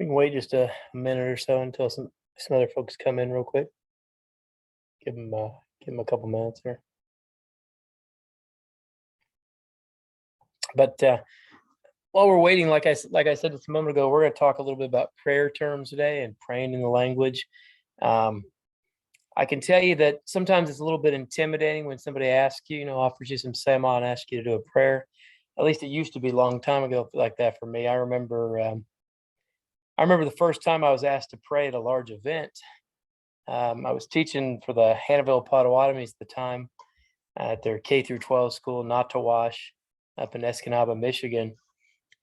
We can wait just a minute or so until some other folks come in real quick. Give them a couple minutes here. But while we're waiting, like I said just a moment ago, we're going to talk a little bit about prayer terms today and praying in the language. Um, I can tell you that sometimes it's a little bit intimidating when somebody asks you, offers you some sema and asks you to do a prayer. At least it used to be a long time ago like that for me. I remember the first time I was asked to pray at a large event. I was teaching for the Hannahville Potawatomis at the time at their K through 12 school, Nottawash, up in Escanaba, Michigan.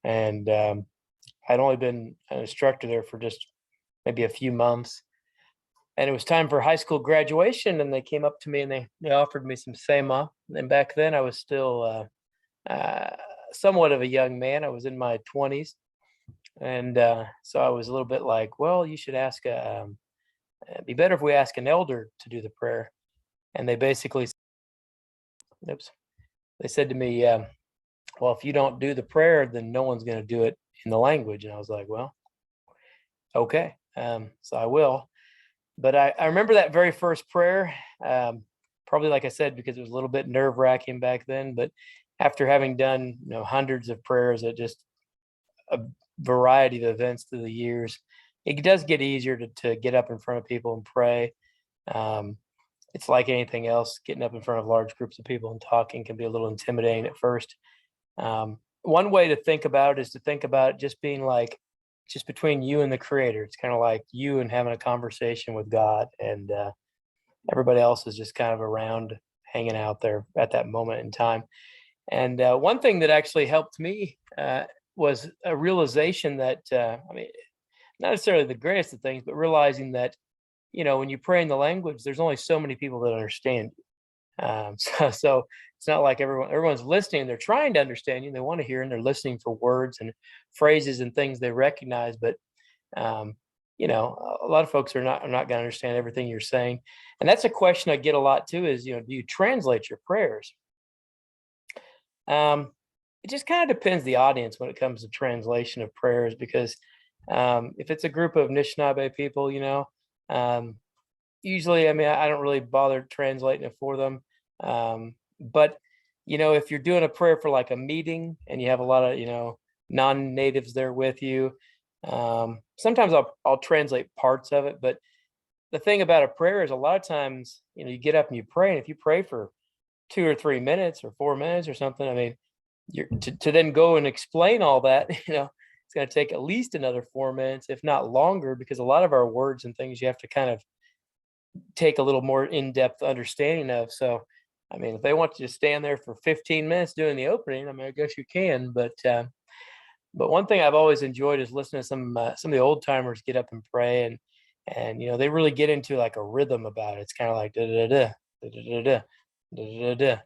And I'd only been an instructor there for just maybe a few months. And it was time for high school graduation, and they came up to me and they offered me some sema. And back then I was still somewhat of a young man. I was in my 20s. And so I was a little bit like, well, you should ask, it'd be better if we ask an elder to do the prayer. And they basically, they said to me, well, if you don't do the prayer, then no one's going to do it in the language. And I was like, well, okay, so I will. But I remember that very first prayer, probably like I said, because it was a little bit nerve wracking back then. But after having done hundreds of prayers at just a variety of events through the years, it does get easier to get up in front of people and pray. It's like anything else, getting up in front of large groups of people and talking can be a little intimidating at first. One way to think about it is to think about it just being like just between you and the creator. It's kind of like you and having a conversation with God, and everybody else is just kind of around hanging out there at that moment in time. And one thing that actually helped me was a realization that, not necessarily the greatest of things, but realizing that, when you pray in the language, there's only so many people that understand you. So it's not like everyone's listening. They're trying to understand you. They want to hear, and they're listening for words and phrases and things they recognize. But a lot of folks are not going to understand everything you're saying. And that's a question I get a lot too. Is do you translate your prayers? It just kind of depends the audience when it comes to translation of prayers, because if it's a group of Anishinaabe people, usually, I don't really bother translating it for them. But if you're doing a prayer for like a meeting and you have a lot of, non-natives there with you, sometimes I'll translate parts of it. But the thing about a prayer is a lot of times, you get up and you pray, and if you pray for 2 or 3 minutes or 4 minutes or something, to then go and explain all that, it's going to take at least another 4 minutes, if not longer, because a lot of our words and things you have to kind of take a little more in-depth understanding of. So, if they want you to stand there for 15 minutes doing the opening, I guess you can. But one thing I've always enjoyed is listening to some of the old timers get up and pray, and they really get into like a rhythm about it. It's kind of like da da da da da da da da.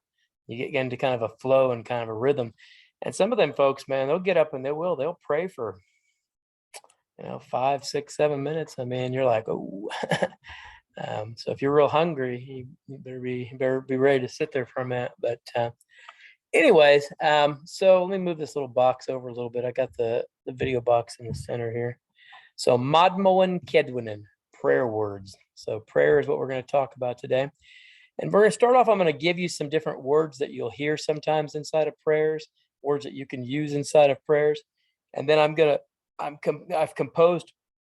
You get into kind of a flow and kind of a rhythm. And some of them folks, man, they'll get up and they'll pray for 5, 6, 7 minutes. You're like, oh. So if you're real hungry, you better be ready to sit there for a minute. But anyways, so let me move this little box over a little bit. I got the video box in the center here. So Bodwewadmimwen17, prayer words. So prayer is what we're going to talk about today. And we're going to start off, I'm going to give you some different words that you'll hear sometimes inside of prayers, words that you can use inside of prayers. And then I've composed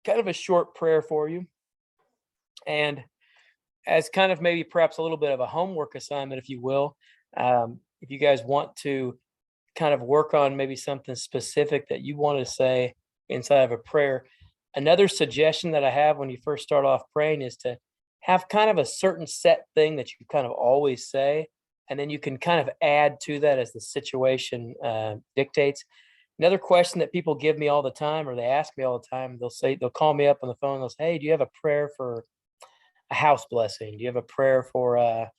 kind of a short prayer for you. And as kind of maybe perhaps a little bit of a homework assignment, if you will, if you guys want to kind of work on maybe something specific that you want to say inside of a prayer, another suggestion that I have when you first start off praying is to have kind of a certain set thing that you kind of always say, and then you can kind of add to that as the situation dictates. Another question that people give me all the time, or they ask me all the time, they'll call me up on the phone and they'll say, hey, do you have a prayer for a house blessing? Do you have a prayer for a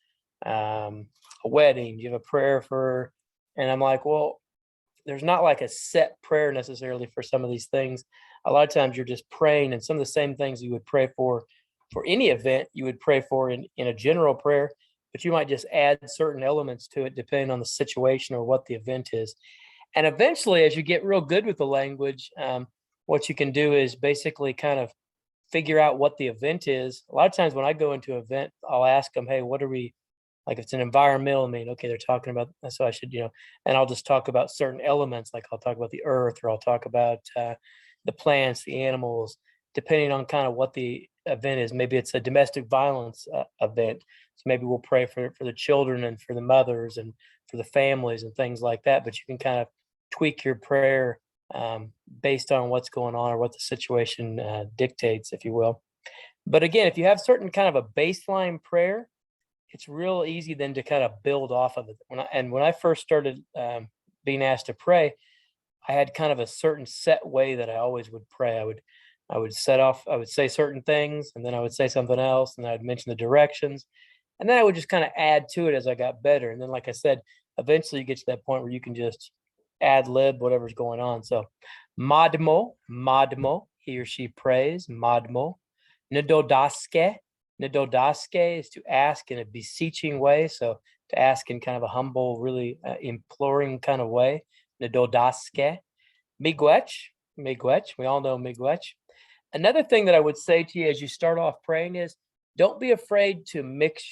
wedding? Do you have a prayer for, and I'm like, well, there's not like a set prayer necessarily for some of these things. A lot of times you're just praying, and some of the same things you would pray for any event you would pray for in a general prayer, but you might just add certain elements to it depending on the situation or what the event is. And eventually, as you get real good with the language, what you can do is basically kind of figure out what the event is. A lot of times when I go into an event, I'll ask them, hey, what are we, like if it's an environmental meeting, okay, they're talking about, so I should, and I'll just talk about certain elements, like I'll talk about the earth, or I'll talk about the plants, the animals, depending on kind of what the event is. Maybe it's a domestic violence event. So maybe we'll pray for the children and for the mothers and for the families and things like that. But you can kind of tweak your prayer based on what's going on or what the situation dictates, if you will. But again, if you have certain kind of a baseline prayer, it's real easy then to kind of build off of it. When I first started being asked to pray, I had kind of a certain set way that I always would pray. I would say certain things, and then I would say something else, and then I'd mention the directions, and then I would just kind of add to it as I got better. And then, like I said, eventually you get to that point where you can just ad lib whatever's going on. So, madmo, he or she prays, madmo. Ndodaske is to ask in a beseeching way. So to ask in kind of a humble, really imploring kind of way. Ndodaske. Miigwech. We all know miigwech. Another thing that I would say to you as you start off praying is, don't be afraid to mix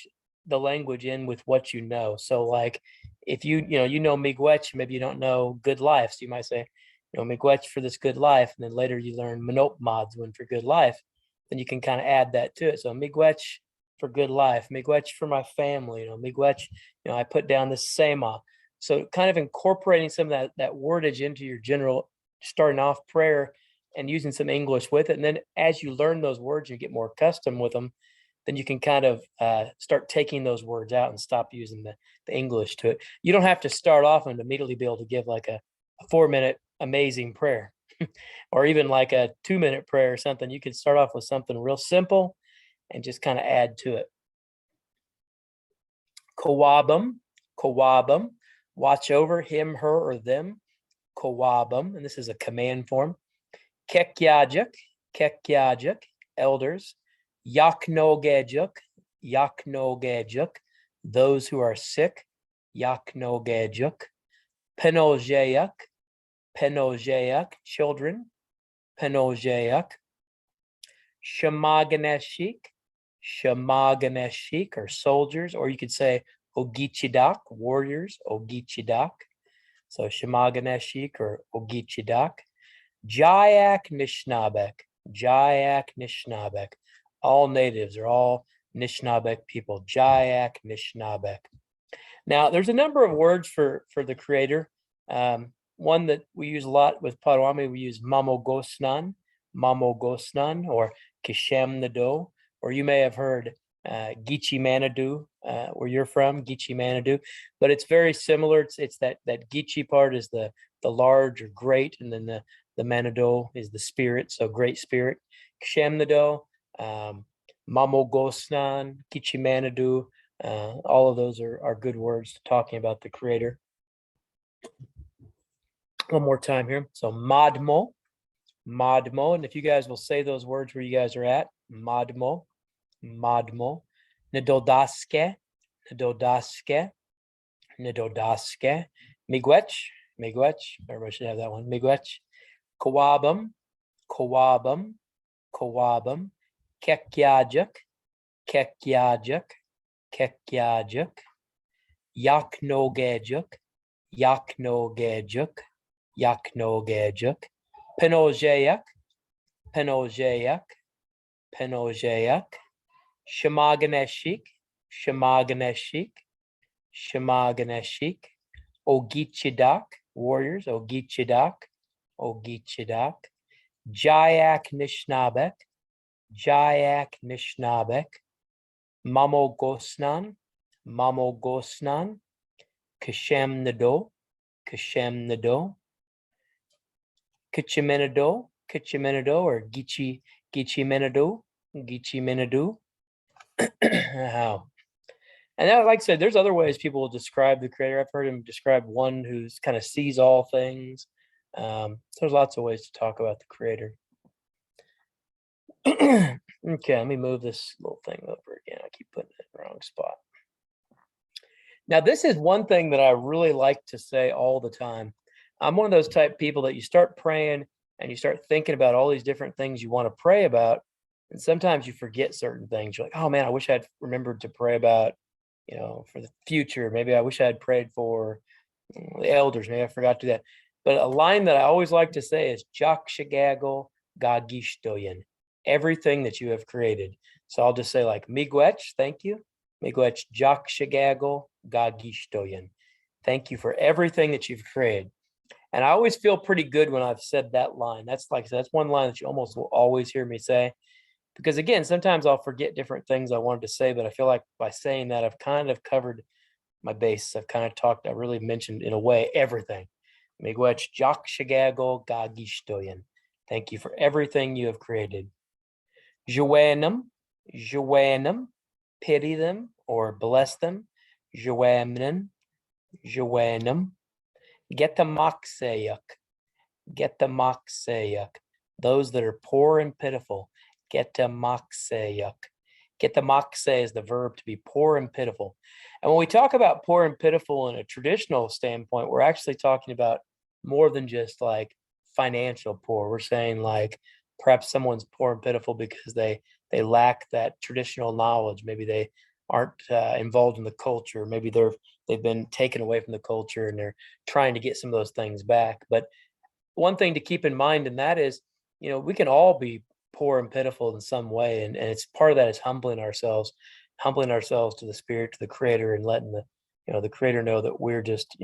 the language in with what you know. So like if you know miigwech, maybe you don't know good life. So you might say, miigwech for this good life. And then later you learn manopmadzwin for good life. Then you can kind of add that to it. So miigwech for good life, miigwech for my family, miigwech, I put down this sema. So kind of incorporating some of that wordage into your general starting off prayer and using some English with it. And then as you learn those words, you get more accustomed with them, then you can kind of start taking those words out and stop using the English to it. You don't have to start off and immediately be able to give like a 4-minute amazing prayer or even like a 2-minute prayer or something. You could start off with something real simple and just kind of add to it. Kowabum, watch over him, her, or them. Kowabum, and this is a command form. Kekyajik, elders. Yaknogajuk, those who are sick. Yaknogajuk. Penoljayak, children. Penoljayak. Shamaganeshik, or soldiers, or you could say Ogichidak, warriors, Ogichidak. So Shamaganeshik or Ogichidak. Jayak Nishnabek. All natives are all Nishnabek people. Jayak Nishnabek. Now, there's a number of words for the Creator. One that we use a lot with Potawatomi, we use Mamogosnan, or Kishem Nado, or you may have heard Gichi Manadu, where you're from, Gichi Manadu, but it's very similar. It's that Gichi part is the large or great, and then the Manado is the spirit, so great spirit. Kishem Nado, Mamogosnan, Gichi Manadu, all of those are good words talking about the Creator. One more time here. So Madmo, and if you guys will say those words where you guys are at, Madmo, Ndodaske, Miigwech, everybody should have that one, Miigwech, Kowabum, Kekyajik, Yaknogajuk, Penoljayak, Shamaganeshik, Ogichidak, warriors, Ogichidak, Jayak Nishnabek, Mamogosnan, Kishem Nado, Kichimenado, or Gichi Menadu. And that, like I said, there's other ways people will describe the Creator. I've heard him describe one who's kind of sees all things. So there's lots of ways to talk about the Creator. Okay, let me move this little thing over again. I keep putting it in the wrong spot. Now, this is one thing that I really like to say all the time. I'm one of those type of people that you start praying and you start thinking about all these different things you want to pray about. And sometimes you forget certain things. You're like, oh man, I wish I'd remembered to pray about, for the future. Maybe I wish I had prayed for the elders. Maybe I forgot to do that. But a line that I always like to say is "Jak shagago gagistoyan," everything that you have created. So I'll just say like "Miigwech," thank you. "Miigwech jak shagago gagistoyan." Thank you for everything that you've created. And I always feel pretty good when I've said that line. That's like I said, that's one line that you almost will always hear me say. Because again, sometimes I'll forget different things I wanted to say, but I feel like by saying that I've kind of covered my base. I've kind of talked, I really mentioned in a way everything. Miigwech jak shagago gagistoyan. Thank you for everything you have created. Joanum, Joanum, pity them or bless them. Joamnen, Joanum. Getamaksayuk, Getamaksayuk. Those that are poor and pitiful. Getamaksayuk. Getamakse is the verb to be poor and pitiful. And when we talk about poor and pitiful in a traditional standpoint, we're actually talking about more than just like financial poor. We're saying like perhaps someone's poor and pitiful because they lack that traditional knowledge. Maybe they aren't involved in the culture. Maybe they've been taken away from the culture and they're trying to get some of those things back. But one thing to keep in mind, and that is, we can all be poor and pitiful in some way. And it's part of that is humbling ourselves to the Spirit, to the Creator, and letting the Creator know that we're just,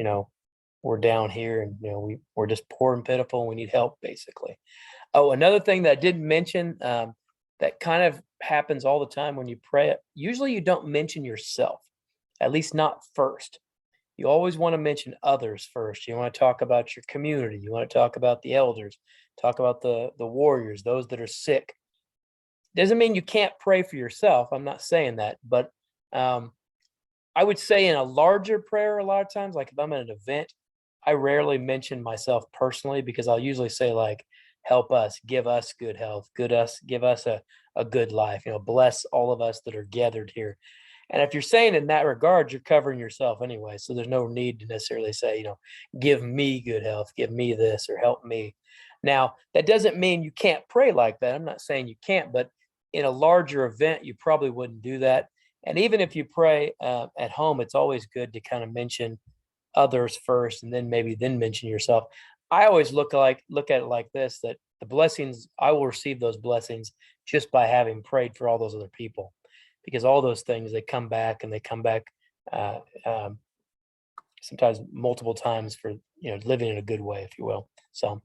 we're down here and, we're just poor and pitiful and we need help, basically. Oh, another thing that I didn't mention, that kind of happens all the time when you pray. Usually you don't mention yourself, at least not first. You always want to mention others first. You want to talk about your community. You want to talk about the elders, talk about the warriors, those that are sick. Doesn't mean you can't pray for yourself. I'm not saying that, but I would say in a larger prayer, a lot of times, like if I'm at an event, I rarely mention myself personally because I'll usually say like, help us, give us good health, give us a good life, bless all of us that are gathered here. And if you're saying in that regard, you're covering yourself anyway. So there's no need to necessarily say, give me good health, give me this, or help me. Now, that doesn't mean you can't pray like that. I'm not saying you can't, but in a larger event, you probably wouldn't do that. And even if you pray at home, it's always good to kind of mention others first and then mention yourself. I always look at it like this, that the blessings, I will receive those blessings just by having prayed for all those other people, because all those things, they come back uh, um, sometimes multiple times for, living in a good way, if you will. So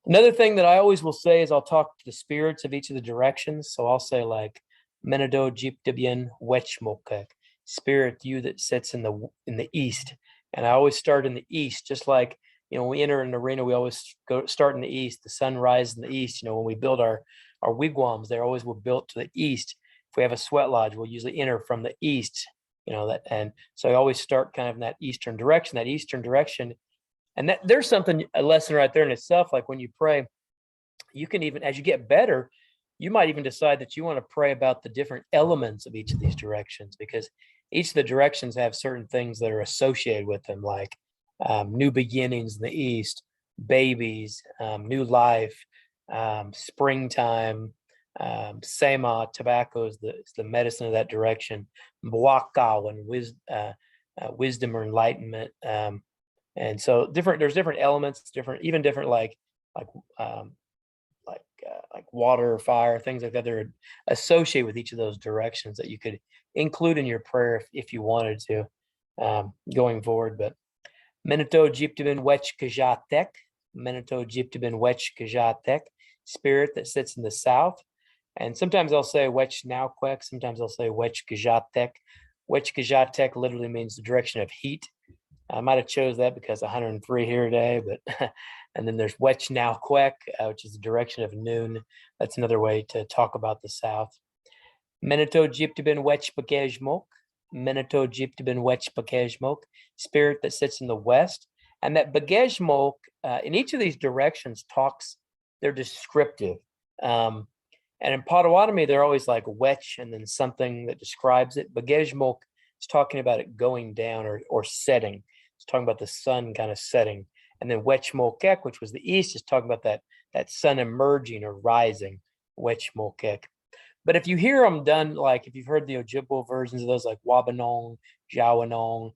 another thing that I always will say is I'll talk to the spirits of each of the directions. So I'll say like, Menado Jeepdibien Wechmokek, spirit, you that sits in the east. And I always start in the east, just like, when we enter an arena, we always start in the east. The sun rises in the east. When we build our wigwams, they always were built to the east. If we have a sweat lodge, we'll usually enter from the east, and so I always start kind of in that eastern direction. And that there's a lesson right there in itself. Like when you pray, you can even, as you get better, you might even decide that you want to pray about the different elements of each of these directions, because each of the directions have certain things that are associated with them, like new beginnings in the east, babies, new life, springtime, Sema, tobacco is the medicine of that direction, Mwaka, and wisdom or enlightenment. And so there's different elements, different like water or fire, things like that. They're associated with each of those directions that you could include in your prayer if you wanted to, going forward. But Menito Jeeptibin Wech Kajatek, Menito Jeeptibin Wech Kajatek, spirit that sits in the south. And sometimes I'll say Wech Nauquek, sometimes I'll say Wech Kajatek. Wech Kajatek literally means the direction of heat. I might have chose that because 103 here today, but and then there's Wech Nauquek, which is the direction of noon. That's another way to talk about the south. Menito Jeeptibin Wech Bagejmok, Menito Jeeptibin Wech Bagejmok, spirit that sits in the west. And that Bagejmok, in each of these directions they're descriptive. And in Potawatomi, they're always like Wech and then something that describes it. Bagejmok is talking about it going down or setting. It's talking about the sun kind of setting. And then Wechmokek, which was the east, is talking about that that sun emerging or rising, Wechmokek. But if you hear them done, like if you've heard the Ojibwe versions of those, like Wabanong, Jawanong,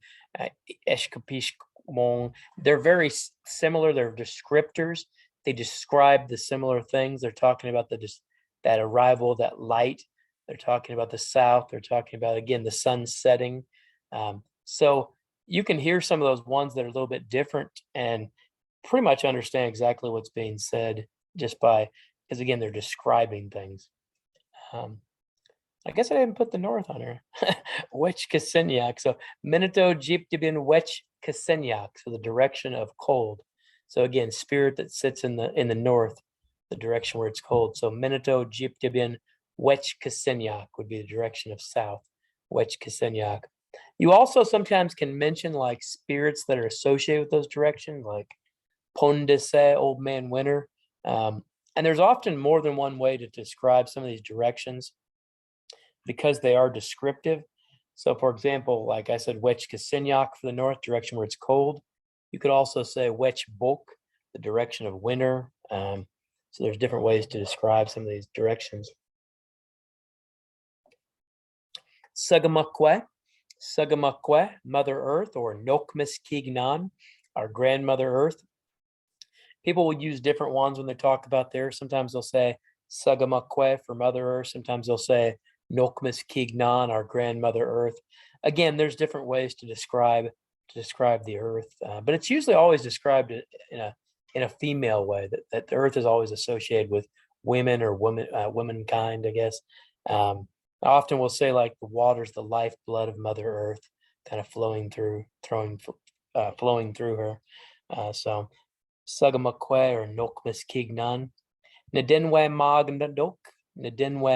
Eshkapishmong, they're very similar. They're descriptors. They describe the similar things. They're talking about that arrival, that light. They're talking about the south. They're talking about, again, the sun setting. So you can hear some of those ones that are a little bit different and pretty much understand exactly what's being said just by, because again, they're describing things. I guess I didn't put the north on here. Wech Kasenyak. So Minito Jeep Dibin Wech Kasenyak. So the direction of cold. So again, spirit that sits in the north, the direction where it's cold. So Minito Jeep Dibin Wech Kasenyak would be the direction of south. Wech Kasenyak. You also sometimes can mention like spirits that are associated with those directions, like Pondese, Old Man Winter. And there's often more than one way to describe some of these directions because they are descriptive. So for example, like I said, Wech Kasenyak for the north, direction where it's cold. You could also say Wech Bok, the direction of winter. So there's different ways to describe some of these directions. Sagamakwe, Mother Earth, or Nokmis Kignan, our grandmother Earth. People will use different ones when they talk about there. Sometimes they'll say Sagamakwe for Mother Earth. Sometimes they'll say Nokmis Kignan, our grandmother Earth. Again, there's different ways to describe the Earth, but it's usually always described in a female way. That the Earth is always associated with women or womankind, I guess. I often will say like the water's the lifeblood of Mother Earth, kind of flowing through her. So Sagamakwe or Nokmis Kignan. Nadenwe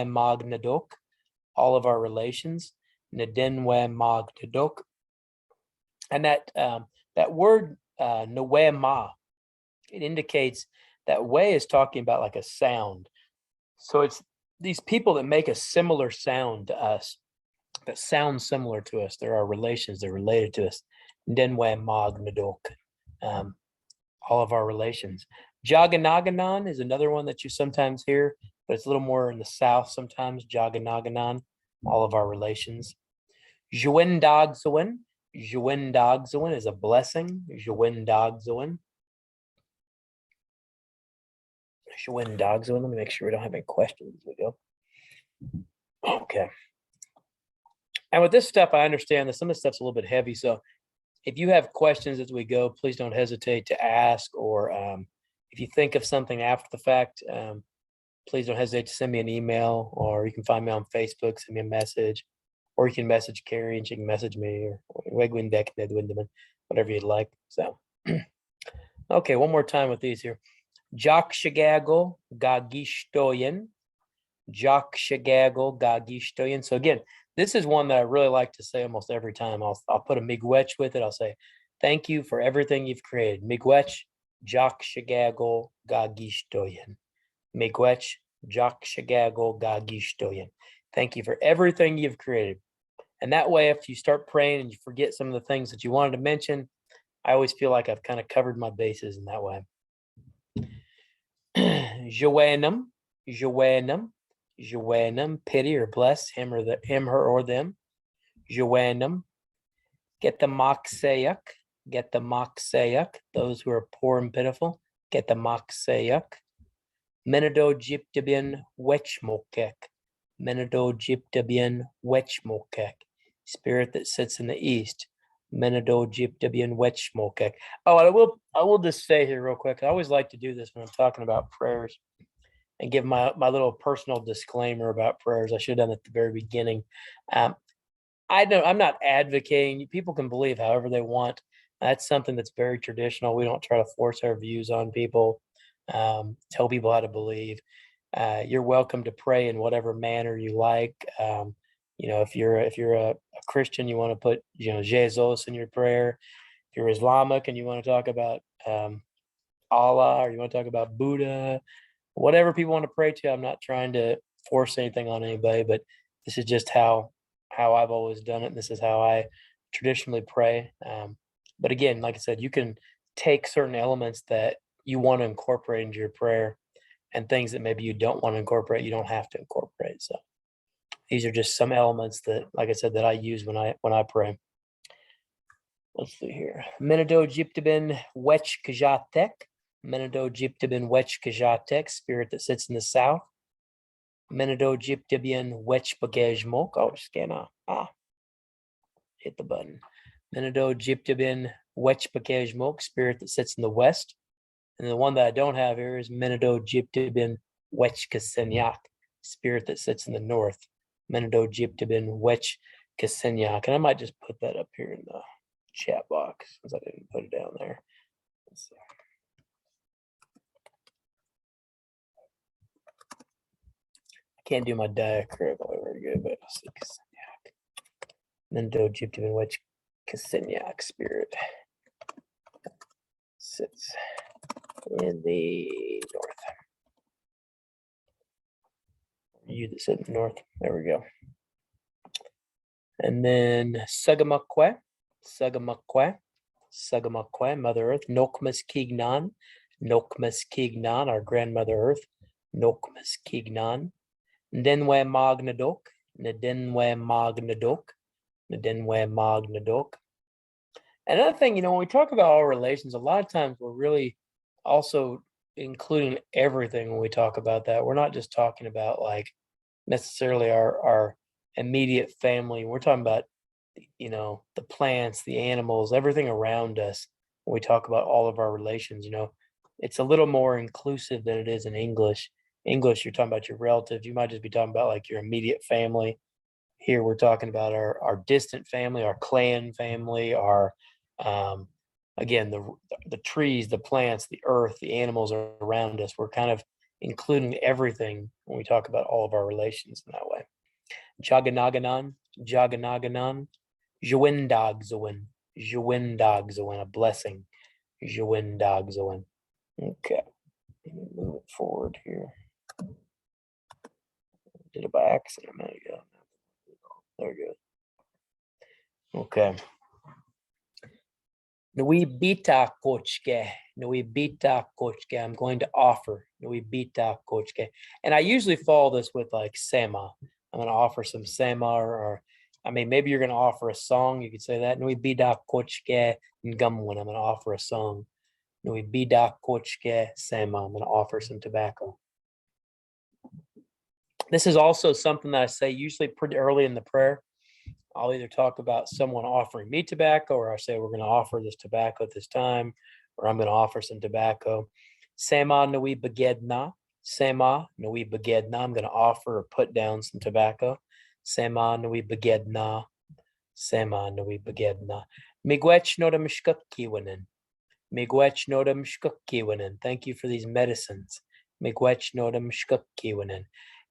Magnadok, all of our relations. Nadenwe Magnadok. And that word Nwema, it indicates that way is talking about like a sound. So it's these people that make a similar sound to us, that sound similar to us. They're our relations, they're related to us. Nadenwe Magnadok. All of our relations. Jaganaganan is another one that you sometimes hear, but it's a little more in the south sometimes. Jaganaganan, all of our relations. Juwendagzuin is a blessing. Juwendagzuin. Let me make sure we don't have any questions as we go. Okay. And with this stuff, I understand that some of the stuff's a little bit heavy, so if you have questions as we go, please don't hesitate to ask, or if you think of something after the fact, please don't hesitate to send me an email, or you can find me on Facebook, send me a message, or you can message Carrie and she can message me, or whatever you'd like. So, okay, one more time with these here. Jokshigago Gagishtoyen. So again, this is one that I really like to say almost every time. I'll put a miigwech with it. I'll say, thank you for everything you've created. Miigwech, Jokshigago Gagishtoyen. Miigwech, Jokshigago Gagishtoyen. Thank you for everything you've created. And that way, if you start praying and you forget some of the things that you wanted to mention, I always feel like I've kind of covered my bases in that way. Joanum, pity or bless him, her, or them. Joanum, get the Moksayak, those who are poor and pitiful. Get the Moksayak. Menado Jiptabian Wechmokek, spirit that sits in the east. Menado Jiptabian Wechmokek. Oh, I will just say here real quick. I always like to do this when I'm talking about prayers and give my little personal disclaimer about prayers. I should have done it at the very beginning. I'm not advocating. People can believe however they want. That's something that's very traditional. We don't try to force our views on people, tell people how to believe. You're welcome to pray in whatever manner you like. If you're a Christian, you want to put Jesus in your prayer. If you're Islamic and you want to talk about Allah, or you want to talk about Buddha, whatever people want to pray to. I'm not trying to force anything on anybody, but this is just how I've always done it. And this is how I traditionally pray. But again, like I said, you can take certain elements that you want to incorporate into your prayer and things that maybe you don't want to incorporate, you don't have to incorporate. So these are just some elements that, like I said, that I use when I pray. Let's see here. Menado Jiptabin Wech Kajatek. Menado Jiptabin Wech Kajatek, spirit that sits in the south. Menado Jiptabin Wech Bagajmok. Oh, scan off. Hit the button. Menado Jiptabin Wech Bagajmok, spirit that sits in the west. And the one that I don't have here is Menado Jiptabin Wech Kasenyak, spirit that sits in the north. Menado Jiptabin Wech Kasenyak. And I might just put that up here in the chat box since I didn't put it down there. Let's see. I can't do my diacritic very good, but let's see. Kasenyak. Menado Jiptabin Wech Kasenyak, spirit sits in the north. You that sit in the north. There we go. And then Sagamakwe, Mother Earth. Nokmas Kignan, our grandmother Earth. Nokmas Kignan. Ndenwe Magnadok. Another thing, when we talk about all relations, a lot of times we're really also including everything when we talk about that. We're not just talking about like necessarily our immediate family. We're talking about, the plants, the animals, everything around us. When we talk about all of our relations, it's a little more inclusive than it is in English. English, you're talking about your relatives. You might just be talking about like your immediate family. Here, we're talking about our distant family, our clan family, our again, the trees, the plants, the earth, the animals around us. We're kind of including everything when we talk about all of our relations in that way. Jaganaganan, Jawindagzawin, a blessing. Jawindagzawin. Okay, move it forward here. Did it by accident a minute ago. There we go. Okay. Nui bita kochke. I'm going to offer. Nui bita kochke. And I usually follow this with like sema. I'm going to offer some sema, or maybe you're going to offer a song. You could say that. Nui bida kochke ngumwin. I'm going to offer a song. Nui bida kochke sema. I'm going to offer some tobacco. This is also something that I say usually pretty early in the prayer. I'll either talk about someone offering me tobacco, or I say we're going to offer this tobacco at this time, or I'm going to offer some tobacco. Sema nui bagedna. Sema nui bagedna. I'm going to offer or put down some tobacco. Sema nui bagedna. Sema nui bagedna. Migwech noda mishkukkiwinen. Migwech noda mishkukkiwinen. Thank you for these medicines. Migwech noda mishkukkiwinen.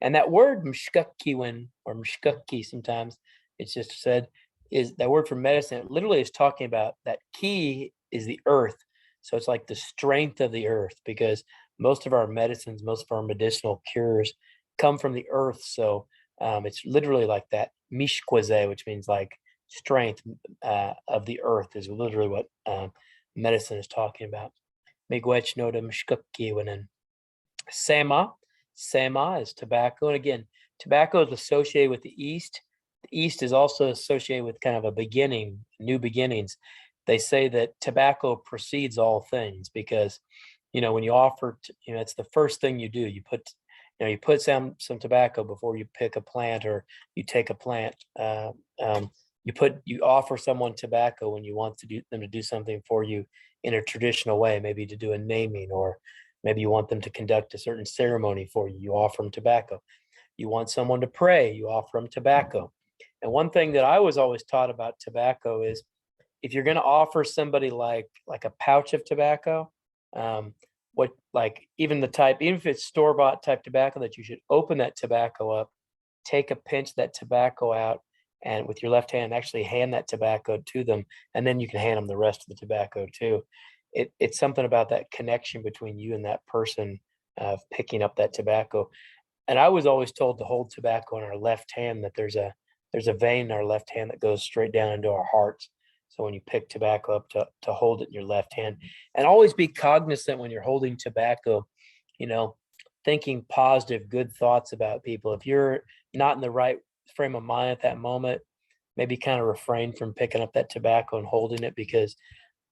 And that word mishkukkiwin, or mishkukki sometimes, it's just said, is that word for medicine. It literally is talking about that key is the earth. So it's like the strength of the earth, because most of our medicines, most of our medicinal cures come from the earth. So it's literally like that mishkwaze, which means like strength of the earth, is literally what medicine is talking about. Migwech noda mishkukkiwinen. Sema is tobacco. And again, tobacco is associated with the East. The East is also associated with kind of a beginning, new beginnings. They say that tobacco precedes all things, because, when you offer, it's the first thing you do. You put some tobacco before you pick a plant, or you take a plant. You offer someone tobacco when you want them to do something for you in a traditional way, maybe to do a naming, or maybe you want them to conduct a certain ceremony for you. You offer them tobacco. You want someone to pray. You offer them tobacco. And one thing that I was always taught about tobacco is, if you're going to offer somebody like a pouch of tobacco, even if it's store-bought type tobacco, that you should open that tobacco up, take a pinch of that tobacco out, and with your left hand actually hand that tobacco to them, and then you can hand them the rest of the tobacco too. It's something about that connection between you and that person of picking up that tobacco. And I was always told to hold tobacco in our left hand, that there's a vein in our left hand that goes straight down into our hearts. So when you pick tobacco up, to hold it in your left hand, and always be cognizant when you're holding tobacco, thinking positive, good thoughts about people. If you're not in the right frame of mind at that moment, maybe kind of refrain from picking up that tobacco and holding it, because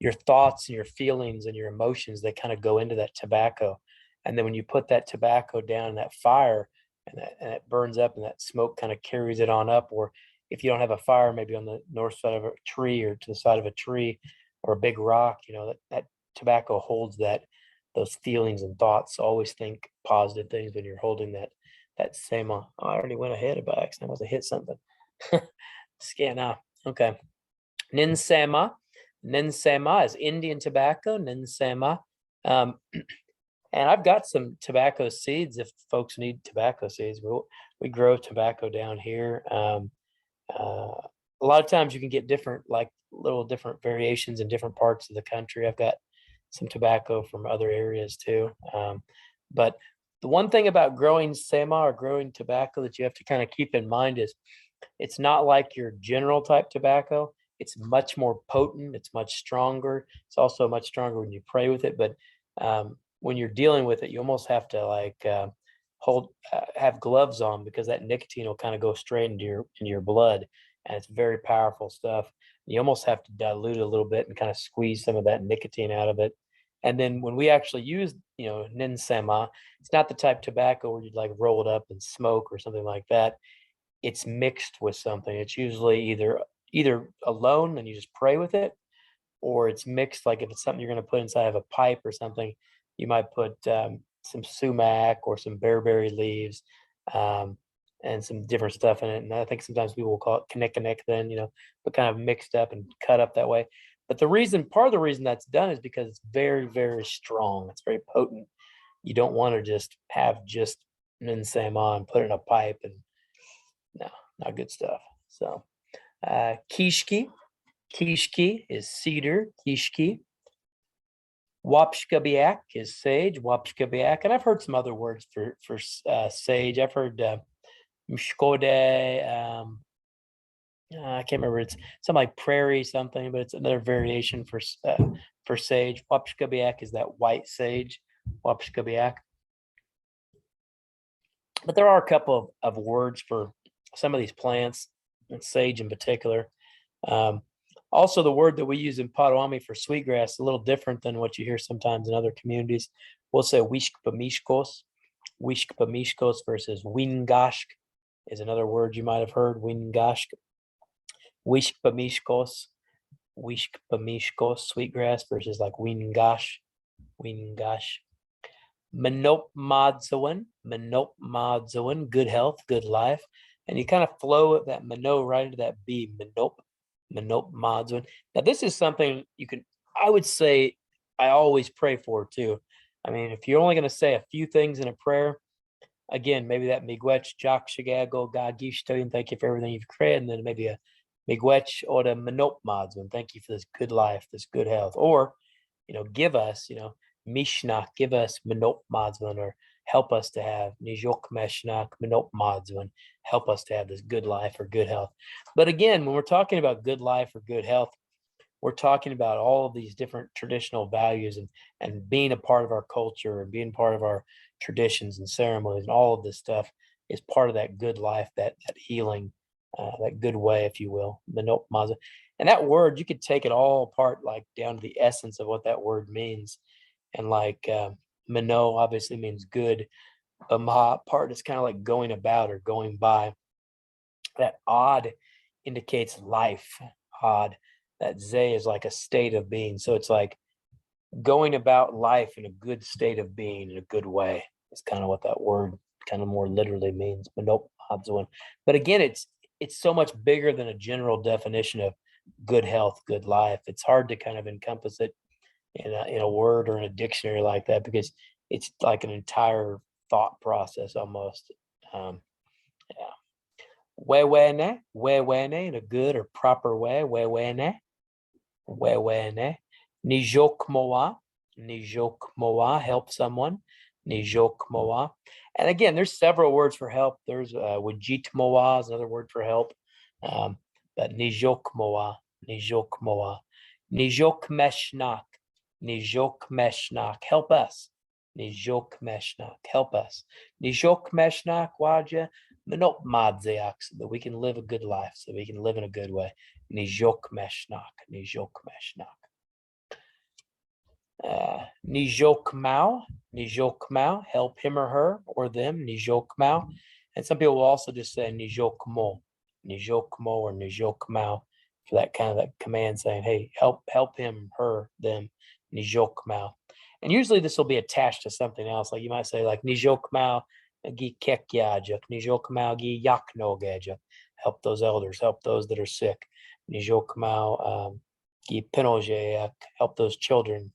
your thoughts and your feelings and your emotions, they kind of go into that tobacco. And then when you put that tobacco down in that fire, and it burns up, and that smoke kind of carries it on up. Or if you don't have a fire, maybe on the north side of a tree or to the side of a tree or a big rock, that tobacco holds those feelings and thoughts. So always think positive things when you're holding that same. Oh, I already went ahead by accident. I must have hit something. Scan now. Okay. Ninsema. Ninsema is Indian tobacco. Ninsema. And I've got some tobacco seeds if folks need tobacco seeds. We grow tobacco down here. A lot of times you can get different, like little different variations in different parts of the country. I've got some tobacco from other areas too. But the one thing about growing sema or growing tobacco that you have to kind of keep in mind is it's not like your general type tobacco. It's much more potent. It's much stronger. It's also much stronger when you pray with it. But when you're dealing with it, you almost have to have gloves on, because that nicotine will kind of go straight into your blood, and it's very powerful stuff. You almost have to dilute it a little bit and kind of squeeze some of that nicotine out of it. And then when we actually use, ninsema, it's not the type of tobacco where you'd like roll it up and smoke or something like that. It's mixed with something. It's usually either alone and you just pray with it, or it's mixed. Like if it's something you're going to put inside of a pipe or something, you might put some sumac or some bearberry leaves, and some different stuff in it. And I think sometimes people will call it connect then, but kind of mixed up and cut up that way. But part of the reason that's done is because it's very, very strong. It's very potent. You don't want to just have just Ninsema and put it in a pipe, and no, not good stuff. So Kishki. Kishki is cedar. Kishki. Wapshkabiak is sage. Wapshkabiak. And I've heard some other words for sage. I've heard Mshkode. I can't remember. It's something like prairie something, but it's another variation for sage. Wapshkabiak is that white sage. Wapshkabiak. But there are a couple of words for some of these plants, and sage in particular. Also, the word that we use in Potawatomi for sweetgrass is a little different than what you hear sometimes in other communities. We'll say wishkpamishkos. Wishkpamishkos versus wingashk is another word you might have heard. Wingashk. Wishkpamishkos. Wishkpamishkos, sweetgrass, versus like wingash. Wingash. Manopmadzoin. Manopmadzoin. Good health, good life. And you kind of flow that mano right into that B. Manopmadzoin. Now, this is something I would say I always pray for too. I mean, if you're only going to say a few things in a prayer, again, maybe that miigwech, jock shagago, God gishtoyin, thank you for everything you've created, and then maybe a miigwech or the manopmadzoin, thank you for this good life, this good health. Or, give us, Mishnah, give us manopmadzoin, or help us to have nijok meshnak manopmadzoin, help us to have this good life or good health. But again, when we're talking about good life or good health, we're talking about all of these different traditional values and being a part of our culture and being part of our traditions and ceremonies, and all of this stuff is part of that good life, that healing, that good way, if you will. Manopmadzoin. And that word, you could take it all apart, like down to the essence of what that word means. And like Mano obviously means good. A ma part is kind of like going about or going by. That odd indicates life. Odd. That zay is like a state of being. So it's like going about life in a good state of being, in a good way. It's kind of what that word kind of more literally means. But nope, but again, it's so much bigger than a general definition of good health, good life. It's hard to kind of encompass it in a word or in a dictionary like that, because it's like an entire thought process almost. Yeah. Wewene in a good or proper way. Wewene. Nijokmoa, help someone. Nijokmoa. And again, there's several words for help. There's Wajitmoa is another word for help. But Nijokmoa. Nijokmeshnak. Nijokmeshnak, help us. Nijok meshnak. Help us. Nijok meshnak waja. Minot madzeak, so that we can live a good life, so we can live in a good way. Nijok meshnak. Nijok meshnak. Nijok Mao, help him or her or them, Nijok Mao. And some people will also just say Nijok Mo or Nijok Mao for that kind of that command saying, hey, help him, her, them, Nijok Mao. And usually this will be attached to something else. Like you might say like Nijok Mao gi kekyajak, Nijok Mao gi yaknogajak. Help those elders, help those that are sick. Nijok Mao gi pinojak, help those children.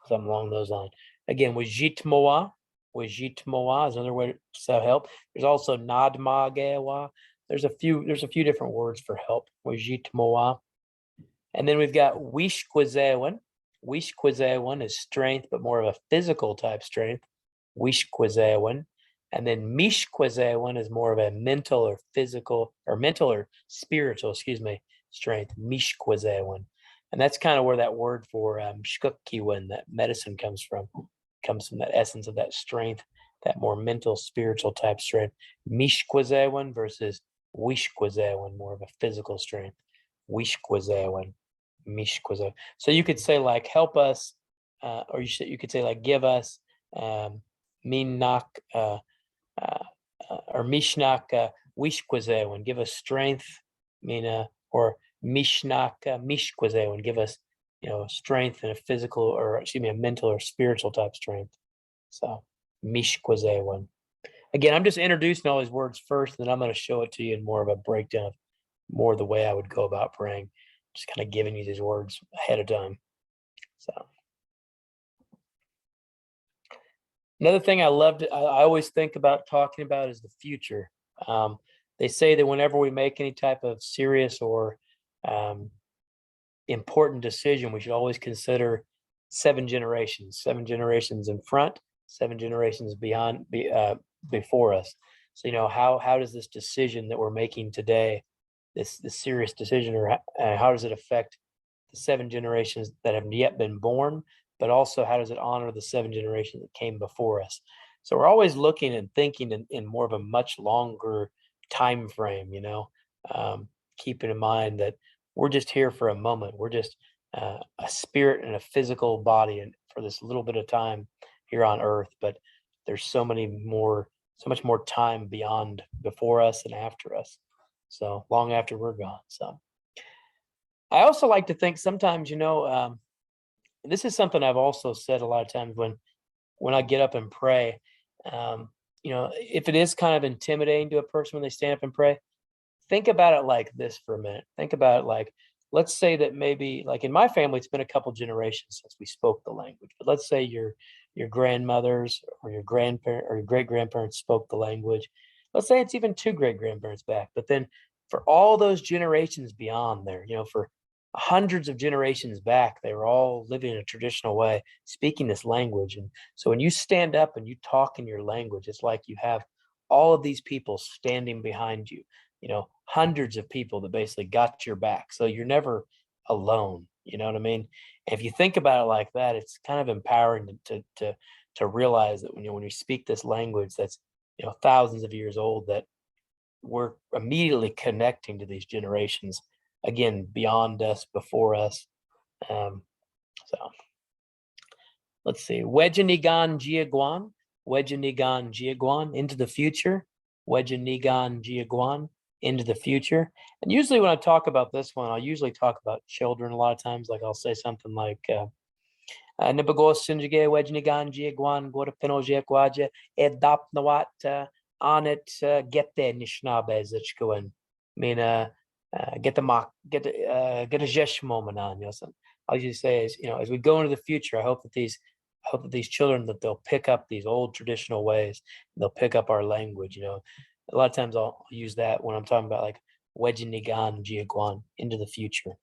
Something along those lines. Again, Wajitmoa is another way to help. There's also Nadmagewa. There's a few different words for help. Wajitmoa. And then we've got Wishkwazewan. Wishkwazewan is strength, but more of a physical type strength. Wishkwazewan. And then Mishkwazewan is more of a mental or spiritual, strength. Mishkwazewan. And that's kind of where that word for shkukkiwan, that medicine comes from that essence of that strength, that more mental, spiritual type strength. Mishkwazewan versus wishkwazewan, more of a physical strength. Wishkwazewan, mishkwazewan. So you could say like help us, or you could say like give us, minak, or mishnak wishkwazewan, give us strength, mina, or Mishnak Mishkwazewan, give us, strength and a physical, or a mental or spiritual type strength. So Mishkwazewan. Again, I'm just introducing all these words first, and then I'm going to show it to you in more of a breakdown of more of the way I would go about praying. Just kind of giving you these words ahead of time. So another thing I always think about talking about is the future. They say that whenever we make any type of serious or important decision, we should always consider 7 generations in front, 7 generations before us. So how does this decision that we're making today, this serious decision, or how does it affect the 7 generations that have yet been born, but also how does it honor the 7 generations that came before us? So we're always looking and thinking in more of a much longer time frame, keeping in mind that we're just here for a moment. We're just a spirit and a physical body, and for this little bit of time here on earth, but there's so much more time before us and after us. So long after we're gone. So I also like to think sometimes, this is something I've also said a lot of times when I get up and pray, if it is kind of intimidating to a person when they stand up and pray, think about it like this for a minute. Think about it like, let's say that maybe, like in my family, it's been a couple generations since we spoke the language. But let's say your grandmothers or your grandparent or your great grandparents spoke the language. Let's say it's even 2 great grandparents back. But then for all those generations beyond there, for hundreds of generations back, they were all living in a traditional way, speaking this language. And so when you stand up and you talk in your language, it's like you have all of these people standing behind you. Hundreds of people that basically got your back. So you're never alone. You know what I mean? And if you think about it like that, it's kind of empowering to realize that when you speak this language that's, thousands of years old, that we're immediately connecting to these generations, again, beyond us, before us. So let's see. Wejanigan Jiaguan, into the future. Wejanigan Jiaguan, into the future. And usually when I talk about this one, I'll usually talk about children a lot of times. Like I'll say something like Nibagos Sinjige Wejnigan Jiaguan Gora Pinojek Waja Edap Nawat Anet get there Nishnabe Zichkuan. Get a Jesh moment on. I'll just say is, as we go into the future, I hope that these children, that they'll pick up these old traditional ways. They'll pick up our language. A lot of times I'll use that when I'm talking about like Wejinigan Jiaguan, into the future.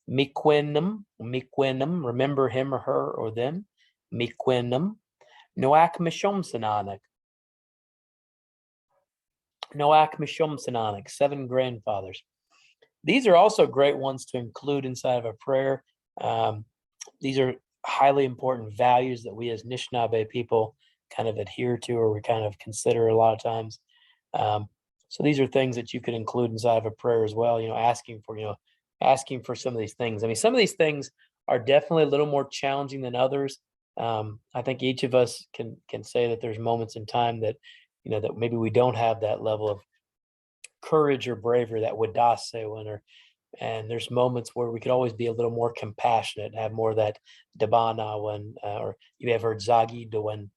Miquenum, remember him or her or them. Miquenum. Noak Mishomsananak. 7 grandfathers. These are also great ones to include inside of a prayer. These are highly important values that we as Anishinaabe people kind of adhere to, or we kind of consider a lot of times. Um, so these are things that you could include inside of a prayer as well. Asking for some of these things. I mean, some of these things are definitely a little more challenging than others. I think each of us can say that there's moments in time that that maybe we don't have that level of courage or bravery, that wadase one, or and there's moments where we could always be a little more compassionate, have more of that dabana one, or you have heard zagi one,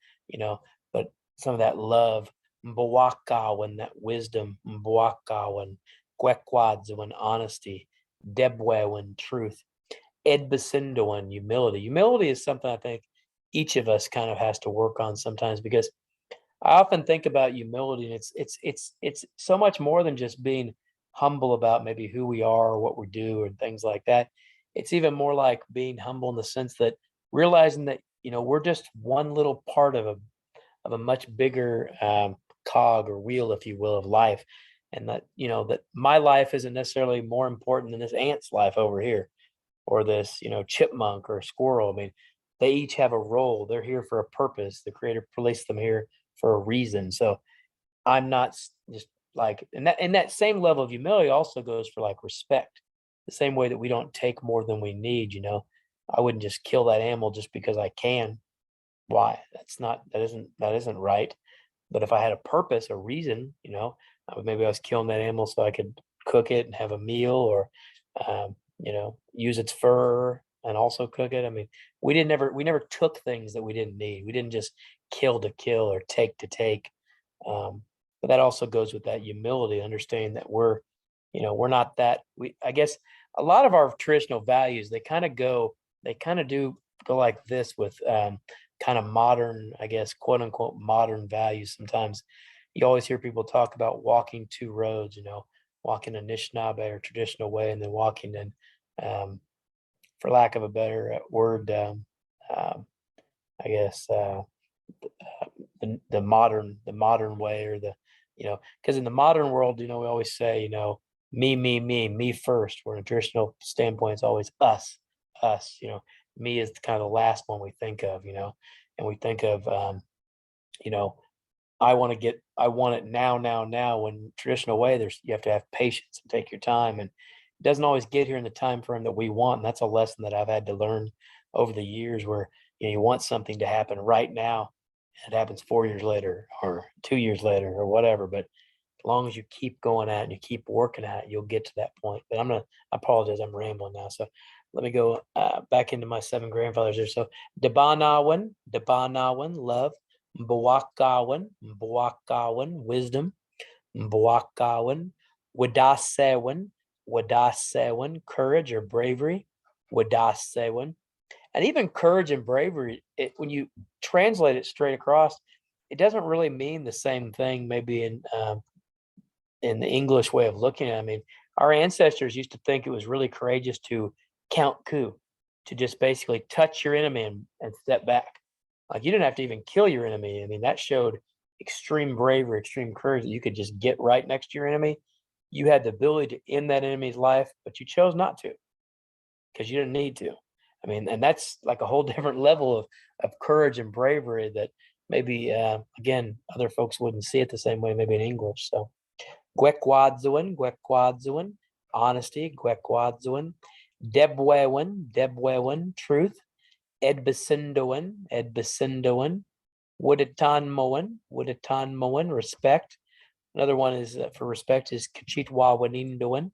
but some of that love, mbawaka one, that wisdom, mbawaka one, gwekwads one, honesty, debwe one, truth, edbasinda one, humility. Humility is something I think each of us kind of has to work on sometimes, because I often think about humility, and it's so much more than just being humble about maybe who we are or what we do and things like that. It's even more like being humble in the sense that realizing that we're just one little part of a much bigger cog or wheel, if you will, of life, and that that my life isn't necessarily more important than this ant's life over here, or this chipmunk or squirrel. I mean, they each have a role. They're here for a purpose. The creator placed them here for a reason. So I'm not just like, and that same level of humility also goes for like respect. The same way that we don't take more than we need. I wouldn't just kill that animal just because I can. Why? That isn't right. But if I had a purpose, a reason, maybe I was killing that animal so I could cook it and have a meal, or use its fur and also cook it. I mean, we never took things that we didn't need. We didn't just kill to kill or take to take. But that also goes with that humility, understanding that we're not that. I guess a lot of our traditional values, they kind of do go like this with kind of modern, I guess, quote unquote, modern values. Sometimes you always hear people talk about walking two roads, walking a Anishinaabe or traditional way, and then walking in, for lack of a better word, um, I guess, the modern way, or because in the modern world, we always say, me first. Where in a traditional standpoint, it's always us. Me is kind of the last one we think of, and we think of, you know, I want it now, now, now. When traditional way, you have to have patience and take your time, and it doesn't always get here in the time frame that we want. And that's a lesson that I've had to learn over the years, where you want something to happen right now, and it happens 4 years later or 2 years later or whatever. But as long as you keep going at it and you keep working at it, you'll get to that point. But I apologize, I'm rambling now. So let me go back into my seven grandfathers there. So Dabanawan, love. Mbawakawan, wisdom. Mbawakawan, Wadasewan, courage or bravery. Wadasewan. And even courage and bravery, when you translate it straight across, it doesn't really mean the same thing, maybe in the English way of looking at it. I mean, our ancestors used to think it was really courageous to count coup, to just basically touch your enemy and step back. Like, you didn't have to even kill your enemy. I mean, that showed extreme bravery, extreme courage, that you could just get right next to your enemy. You had the ability to end that enemy's life, but you chose not to because you didn't need to. I mean, and that's like a whole different level of courage and bravery that maybe, again, other folks wouldn't see it the same way, maybe in English. So, Gwekwadzuin, honesty, Debwewan, truth, Edbasindoan, Woodatanmoan, respect. Another one is for respect is Kachitwawanindoan,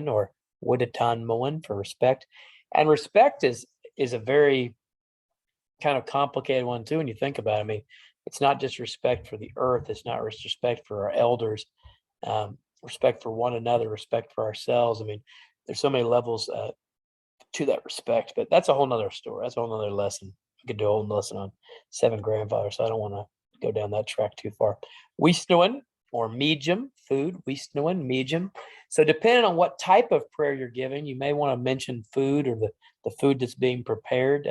or Woodatanmoan for respect. And respect is a very kind of complicated one too when you think about it. I mean, it's not just respect for the earth, it's not just respect for our elders, respect for one another, respect for ourselves. I mean, there's so many levels to that respect, but that's a whole nother story. That's a whole nother lesson. We could do a whole lesson on seven grandfathers, so I don't want to go down that track too far. Wisnuin or medium food, Wisnuin, medium. So depending on what type of prayer you're giving, you may want to mention food, or the food that's being prepared.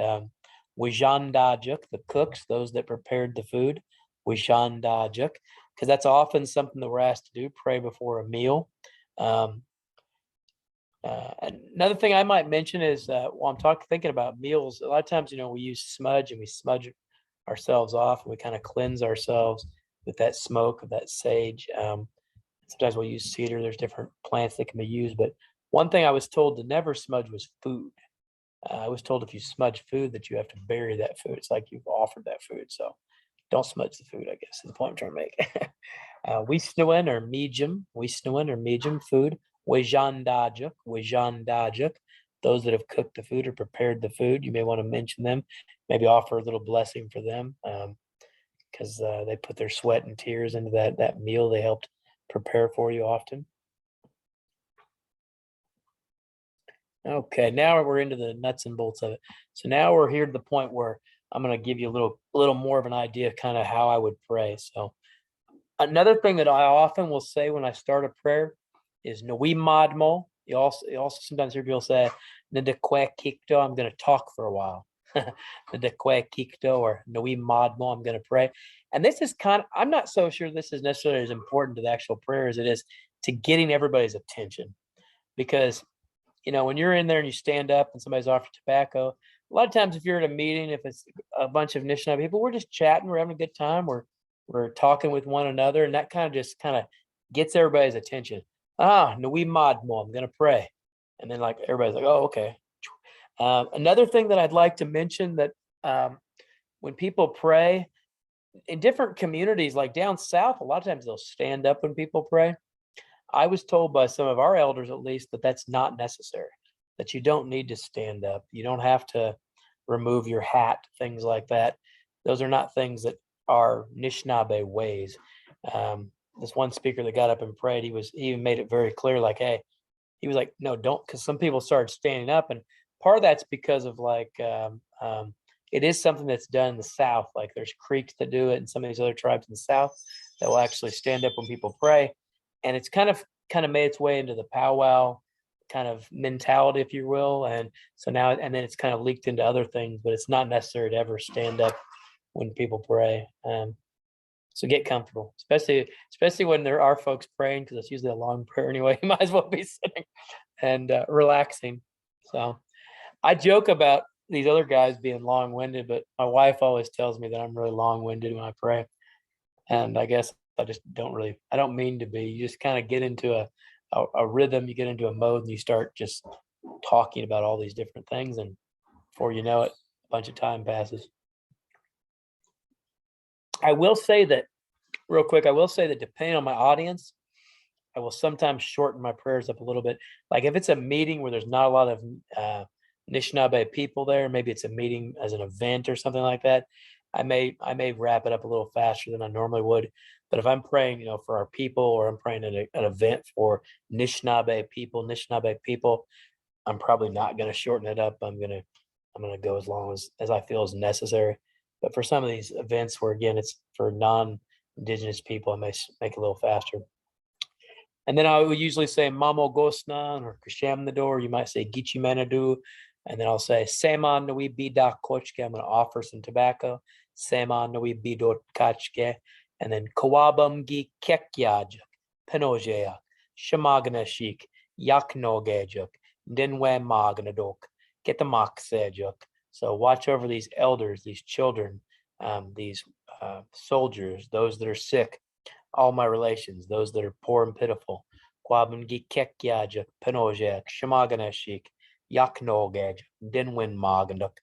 Wijandajuk, the cooks, those that prepared the food. Wijandajuk, because that's often something that we're asked to do, pray before a meal. Another thing I might mention is while I'm thinking about meals, a lot of times, we use smudge and we smudge ourselves off and we kind of cleanse ourselves with that smoke of that sage. Sometimes we'll use cedar. There's different plants that can be used, but one thing I was told to never smudge was food. I was told if you smudge food that you have to bury that food. It's like you've offered that food. So don't smudge the food, I guess, is the point I'm trying to make. We snowin or medium food. Wijandajak. Those that have cooked the food or prepared the food, you may want to mention them. Maybe offer a little blessing for them because they put their sweat and tears into that meal they helped prepare for you often. Okay, now we're into the nuts and bolts of it. So now we're here to the point where I'm going to give you a little more of an idea of kind of how I would pray. So another thing that I often will say when I start a prayer is Nui Madmo. You also sometimes hear people say Ndekwe Kikto, I'm going to talk for a while. Ndekwe Kikto or Nui Madmo, I'm going to pray. And this is I'm not so sure this is necessarily as important to the actual prayer as it is to getting everybody's attention. Because when you're in there and you stand up and somebody's offered tobacco, a lot of times if you're at a meeting, if it's a bunch of Anishinaabe people, we're just chatting, we're having a good time, we're talking with one another, and that kind of gets everybody's attention. Nui Madmo, I'm gonna pray. And then like everybody's like, oh, okay. Another thing that I'd like to mention that when people pray in different communities, like down south, a lot of times they'll stand up when people pray. I was told by some of our elders, at least, that that's not necessary, that you don't need to stand up. You don't have to remove your hat, things like that. Those are not things that are Anishinaabe ways. This one speaker that got up and prayed, he even made it very clear, like, hey, he was like, no, don't, because some people started standing up. And part of that's because of it is something that's done in the South. Like there's Creeks that do it and some of these other tribes in the South that will actually stand up when people pray. And it's kind of made its way into the powwow kind of mentality, if you will. And so now, and then it's kind of leaked into other things, but it's not necessary to ever stand up when people pray. So get comfortable, especially when there are folks praying, because it's usually a long prayer anyway. You might as well be sitting and relaxing. So I joke about these other guys being long-winded, but my wife always tells me that I'm really long-winded when I pray. And I guess I just I don't mean to be. You just kind of get into a rhythm, you get into a mode, and you start just talking about all these different things. And before you know it, a bunch of time passes. I will say that, real quick, depending on my audience, I will sometimes shorten my prayers up a little bit. Like if it's a meeting where there's not a lot of Anishinaabe people there, maybe it's a meeting as an event or something like that, I may wrap it up a little faster than I normally would. But if I'm praying, for our people, or I'm praying at an event for Anishinaabe people, I'm probably not going to shorten it up. I'm gonna go as long as I feel is necessary. But for some of these events where again it's for non-Indigenous people, I may make it a little faster. And then I would usually say Mamo Gosnan or Kasham the door. You might say Gichi Manadu. And then I'll say Seman Nui Bida Kochke. I'm going to offer some tobacco. Seman Nui Bidot Kachke. And then Kawabam Gi Kekyaj, Penojea, Shamagana Shik, Yaknogejuk, Dinwe Magnadok, Get the Maksejuk. So watch over these elders, these children, these soldiers, those that are sick, all my relations, those that are poor and pitiful. Kwabun Gi Kekyaj, Penojek, Shamagana Shik, Yaknogej, Dinwin Magnadok,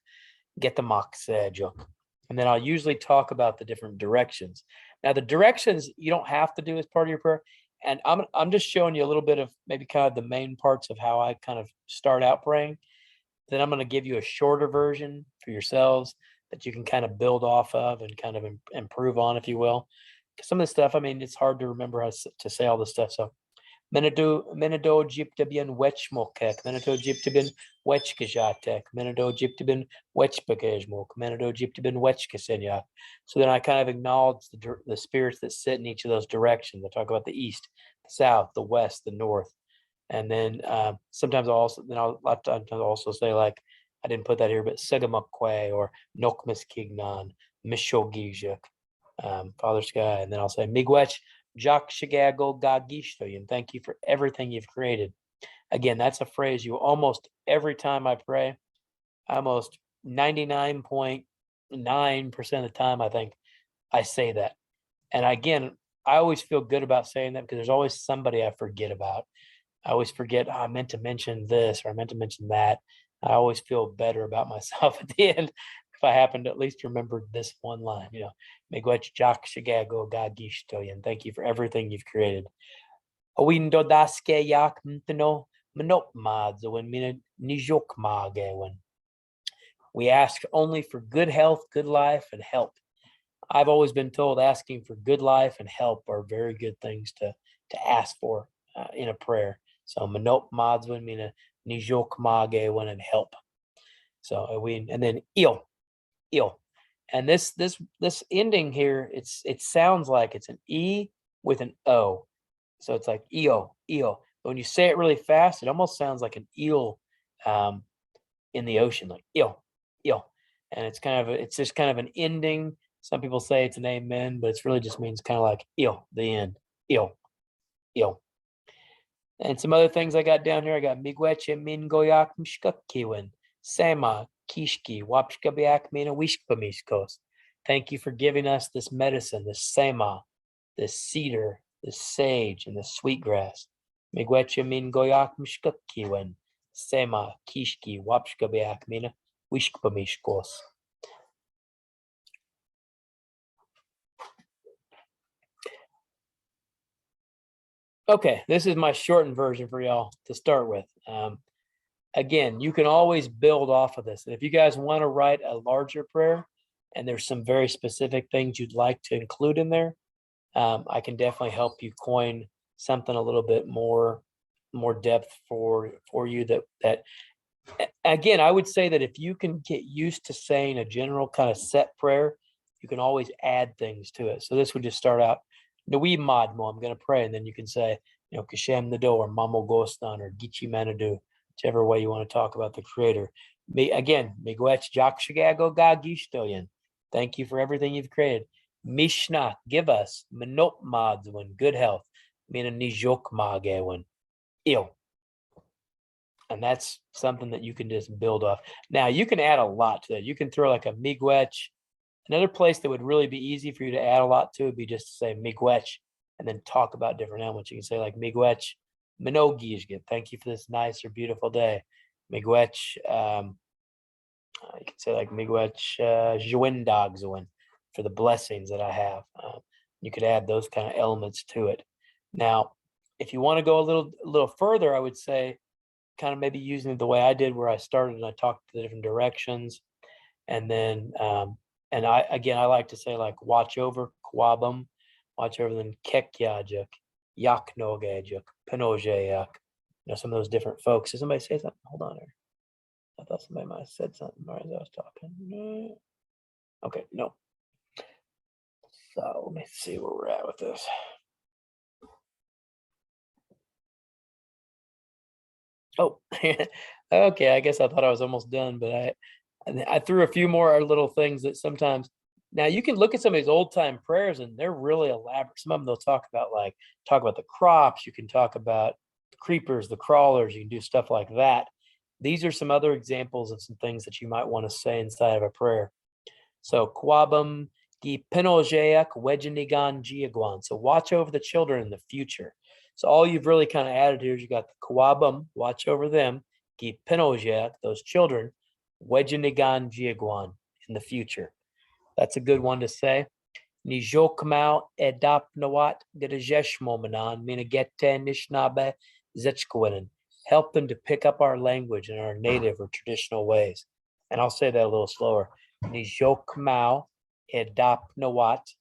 Get the Maksejuk. And then I'll usually talk about the different directions. Now, the directions you don't have to do as part of your prayer. And I'm just showing you a little bit of maybe kind of the main parts of how I kind of start out praying. Then I'm going to give you a shorter version for yourselves that you can kind of build off of and kind of improve on, if you will. Because some of the stuff, it's hard to remember how to say all this stuff. So, Menado Gyptibian Wechmokek, Menado Gyptibin Wechkajatek, Menado Gyptibin Wechbagajmok, Menado Gyptibin Wechkasenya. So then I kind of acknowledge the spirits that sit in each of those directions. I talk about the east, the south, the west, the north. And then sometimes I'll also say, like, I didn't put that here, but Segamakwe or Nokmis Kignan, Mishogijak, Father Sky. And then I'll say Migwech Jak Shigago Gagishto, and thank you for everything you've created. again, that's a phrase you almost every time I pray, almost 99.9% of the time, I think I say that. And again, I always feel good about saying that because there's always somebody I forget about. I always forget, "Oh, I meant to mention this or I meant to mention that." I always feel better about myself at the end if I happen to at least remember this one line, "Miigwech jak shigago gagishtoyan." Thank you for everything you've created. Owindo daske yak mtno manopmadzo when mina nijokmage. We ask only for good health, good life, and help. I've always been told asking for good life and help are very good things to ask for in a prayer. So manop modswin mina nijok mage when and help. So and then il. And this ending here, it sounds like it's an E with an O. So it's like eo. But when you say it really fast, it almost sounds like an eel in the ocean, like eel. And it's just kind of an ending. Some people say it's an amen, but it really just means kind of like eel, the end. Eel. And some other things I got down here. I got Miigweche Mingoyak Mshkakiwin, Sama Kishki, Wapshkabiak Mina Wishpamishkos. Thank you for giving us this medicine, this Sama, this cedar, this sage, and this sweetgrass. Miigweche Mingoyak Mshkakiwin, Sama Kishki, Wapshkabiak Mina Wishpamishkos. Okay, this is my shortened version for y'all to start with. Again, you can always build off of this. And if you guys want to write a larger prayer and there's some very specific things you'd like to include in there, I can definitely help you coin something a little bit more depth for you that again, I would say that if you can get used to saying a general kind of set prayer, you can always add things to it. So this would just start out, Nawi Madmo, I'm going to pray. And then you can say, Kashem Nado or Mamo Gostan or Gichi Manadu, whichever way you want to talk about the creator. Miigwech Jakshigago Gagishtoyan. Thank you for everything you've created. Mishnah, give us Manop Madzwan, good health. Mina Nijok Magewan, ill. And that's something that you can just build off. Now you can add a lot to that. You can throw like a miigwech. Another place that would really be easy for you to add a lot to would be just to say miigwech and then talk about different elements. You can say like miigwech minogijget. Thank you for this nice or beautiful day. Miigwech, you can say like miigwech jwindogzwin for the blessings that I have. You could add those kind of elements to it. Now, if you want to go a little further, I would say kind of maybe using it the way I did, where I started and I talked the different directions, and then and I like to say like watch over Kwabam, watch over then Kekyajak, Yaknogajuk, Pinojayak, some of those different folks. Did somebody say something? Hold on here. I thought somebody might have said something as I was talking. Okay, no. So let me see where we're at with this. Oh, okay. I guess I thought I was almost done, but I threw a few more little things that sometimes. Now you can look at some of these old time prayers and they're really elaborate. Some of them they'll talk about the crops. You can talk about the creepers, the crawlers. You can do stuff like that. These are some other examples of some things that you might want to say inside of a prayer. So Kwabam gi pinojeak wejinigan giaguan. So watch over the children in the future. So all you've really kind of added here is you got the Kwabam, watch over them, gi pinojeak, those children, wejinigan giaguan in the future. That's a good one to say. Nijokmau edap nawat gedejesh momanan minagete nishnabe zechkwinen. Help them to pick up our language in our native or traditional ways. And I'll say that a little slower. Nijokmau edap nawat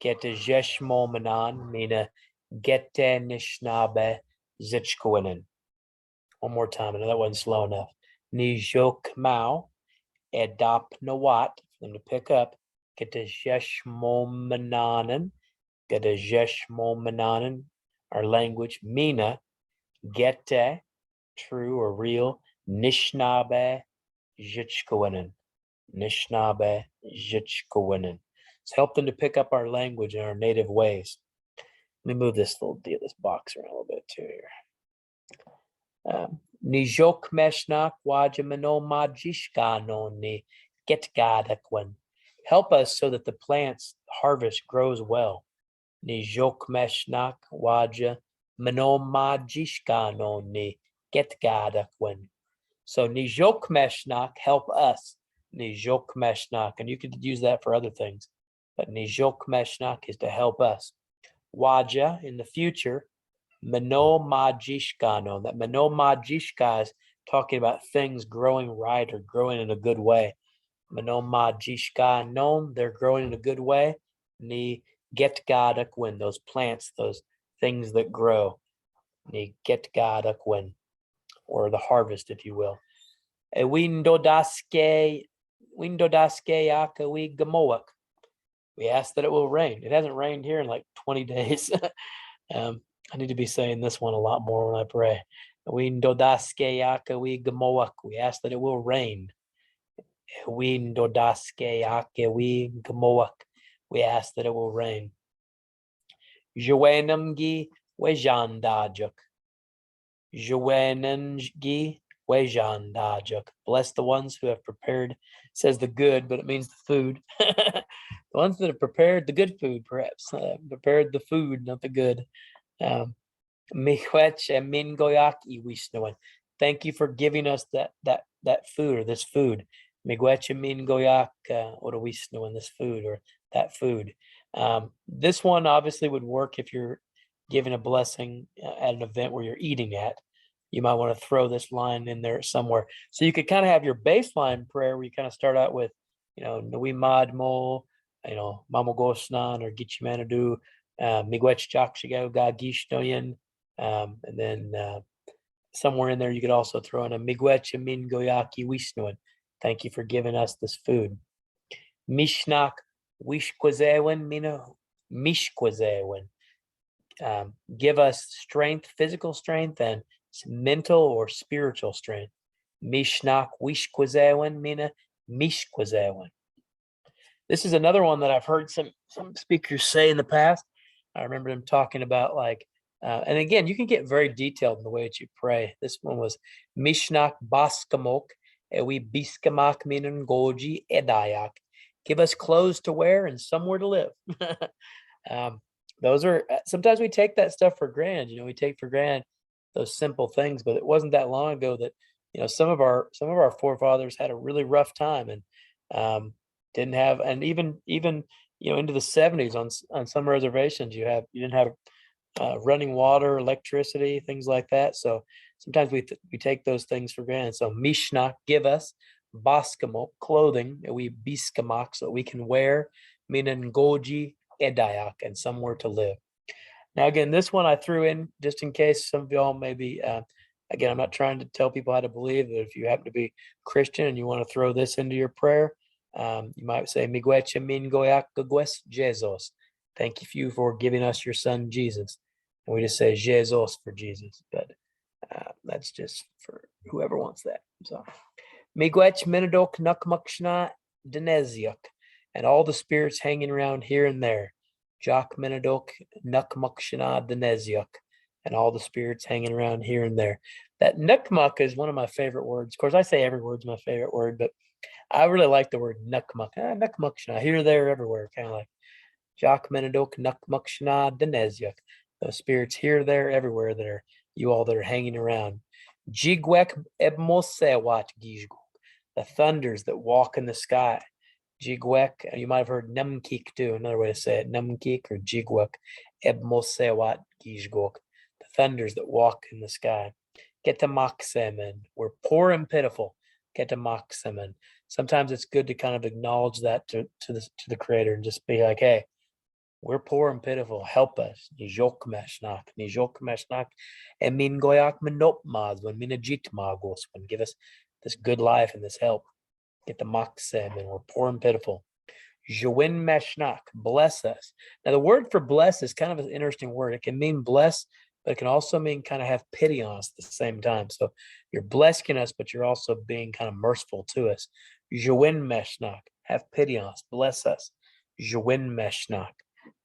gedejesh momanan mina gete nishnabe zechkwinen. One more time. I know that wasn't slow enough. Nijokmau edap nawat, for them to pick up. Gedejesh momananen, our language. Mina, gete, true or real. Nishnabe, jichkowinen. Nishnabe, jichkowinen. So help them to pick up our language in our native ways. Let me move this box around a little bit too here. Nijok meshnak wajamano majishkano ni getgadakwen. Help us so that the plant's harvest grows well. Nijok meshnak waja mano majishkano ni getgadakwen. So nijok meshnak, help us. Nijok meshnak, and you could use that for other things, but nijok meshnak is to help us. Waja, in the future, Mano Majishkano. That Mano Majishka is talking about things growing right or growing in a good way. Mano Majishka known, they're growing in a good way. Ni Getgadakwen, those plants, those things that grow. Ni Getgadakwen, or the harvest, if you will. E windodaske yakawi gamoak. We ask that it will rain. It hasn't rained here in like 20 days. I need to be saying this one a lot more when I pray. We ask that it will rain. We ask that it will rain. Joenamgi wejandajak. Joenamgi wejandajak. Bless the ones who have prepared. It says the good, but it means the food. The ones that have prepared the good food, perhaps. Prepared the food, not the good. Thank you for giving us that food, or this food. This food, or that food. This one obviously would work if you're giving a blessing at an event where you're eating at. You might want to throw this line in there somewhere. So you could kind of have your baseline prayer where you kind of start out with, Nui Madmo, Mamo Gosnan or Gichimanadu, Migwech Chakshigo Gagishnoyan. And then somewhere in there, you could also throw in a Migwech Min Goyaki Wishnuan. Thank you for giving us this food. Mishnak Wishkwazewan Mina Mishkwazewan. Give us strength, physical strength, and mental or spiritual strength. Mishnak Wishkwazewan Mina Mishkwazewan. This is another one that I've heard some speakers say in the past. I remember them talking about and again, you can get very detailed in the way that you pray. This one was Mishnak Baskamok, Ewi Biskamak Minan Goji Edayak. Give us clothes to wear and somewhere to live. Those are, sometimes we take that stuff for granted. We take for granted those simple things, but it wasn't that long ago that, some of our forefathers had a really rough time and didn't have, and even into the 70s on some reservations, you didn't have running water, electricity, things like that. So sometimes we take those things for granted. So Mishnak, give us Baskamo, clothing, we Biskamak, so we can wear, Minan Goji Edayak, and somewhere to live. Now again, this one I threw in just in case some of y'all maybe, again, I'm not trying to tell people how to believe, that if you happen to be Christian and you want to throw this into your prayer, you might say, Migwecha min goyak gagwes Jesus. Thank you for giving us your son, Jesus. And we just say Jesus for Jesus, but that's just for whoever wants that. So, Migwech Minadok Nukmukshna Deneziuk, and all the spirits hanging around here and there. Jock Minadok Nukmukshna Deneziuk, and all the spirits hanging around here and there. That Nukmuk is one of my favorite words. Of course, I say every word's my favorite word, but I really like the word Nukmuk. Nukmukshna, here, there, everywhere, kind of like Jock Menadok Nukmukshna Deneziuk. Those spirits here, there, everywhere that are you all that are hanging around. Jigwek Ebmosewat Gijguk, the thunders that walk in the sky. Jigwek, you might have heard Numkik too, another way to say it, Numkik or Jigwek Ebmosewat Gijguk, the thunders that walk in the sky. Getamaksemen, we're poor and pitiful. Getamaksemen. Sometimes it's good to kind of acknowledge that to the Creator and just be like, hey, we're poor and pitiful. Help us. Nijok meshnak, and min goyak menopmaz when minajit magos when give us this good life and this help. Get the maksem, and we're poor and pitiful. Jowin meshnak, bless us. Now the word for bless is kind of an interesting word. It can mean bless, but it can also mean kind of have pity on us at the same time. So you're blessing us, but you're also being kind of merciful to us. Jowin meshnak, have pity on us, bless us. Jowin meshnak.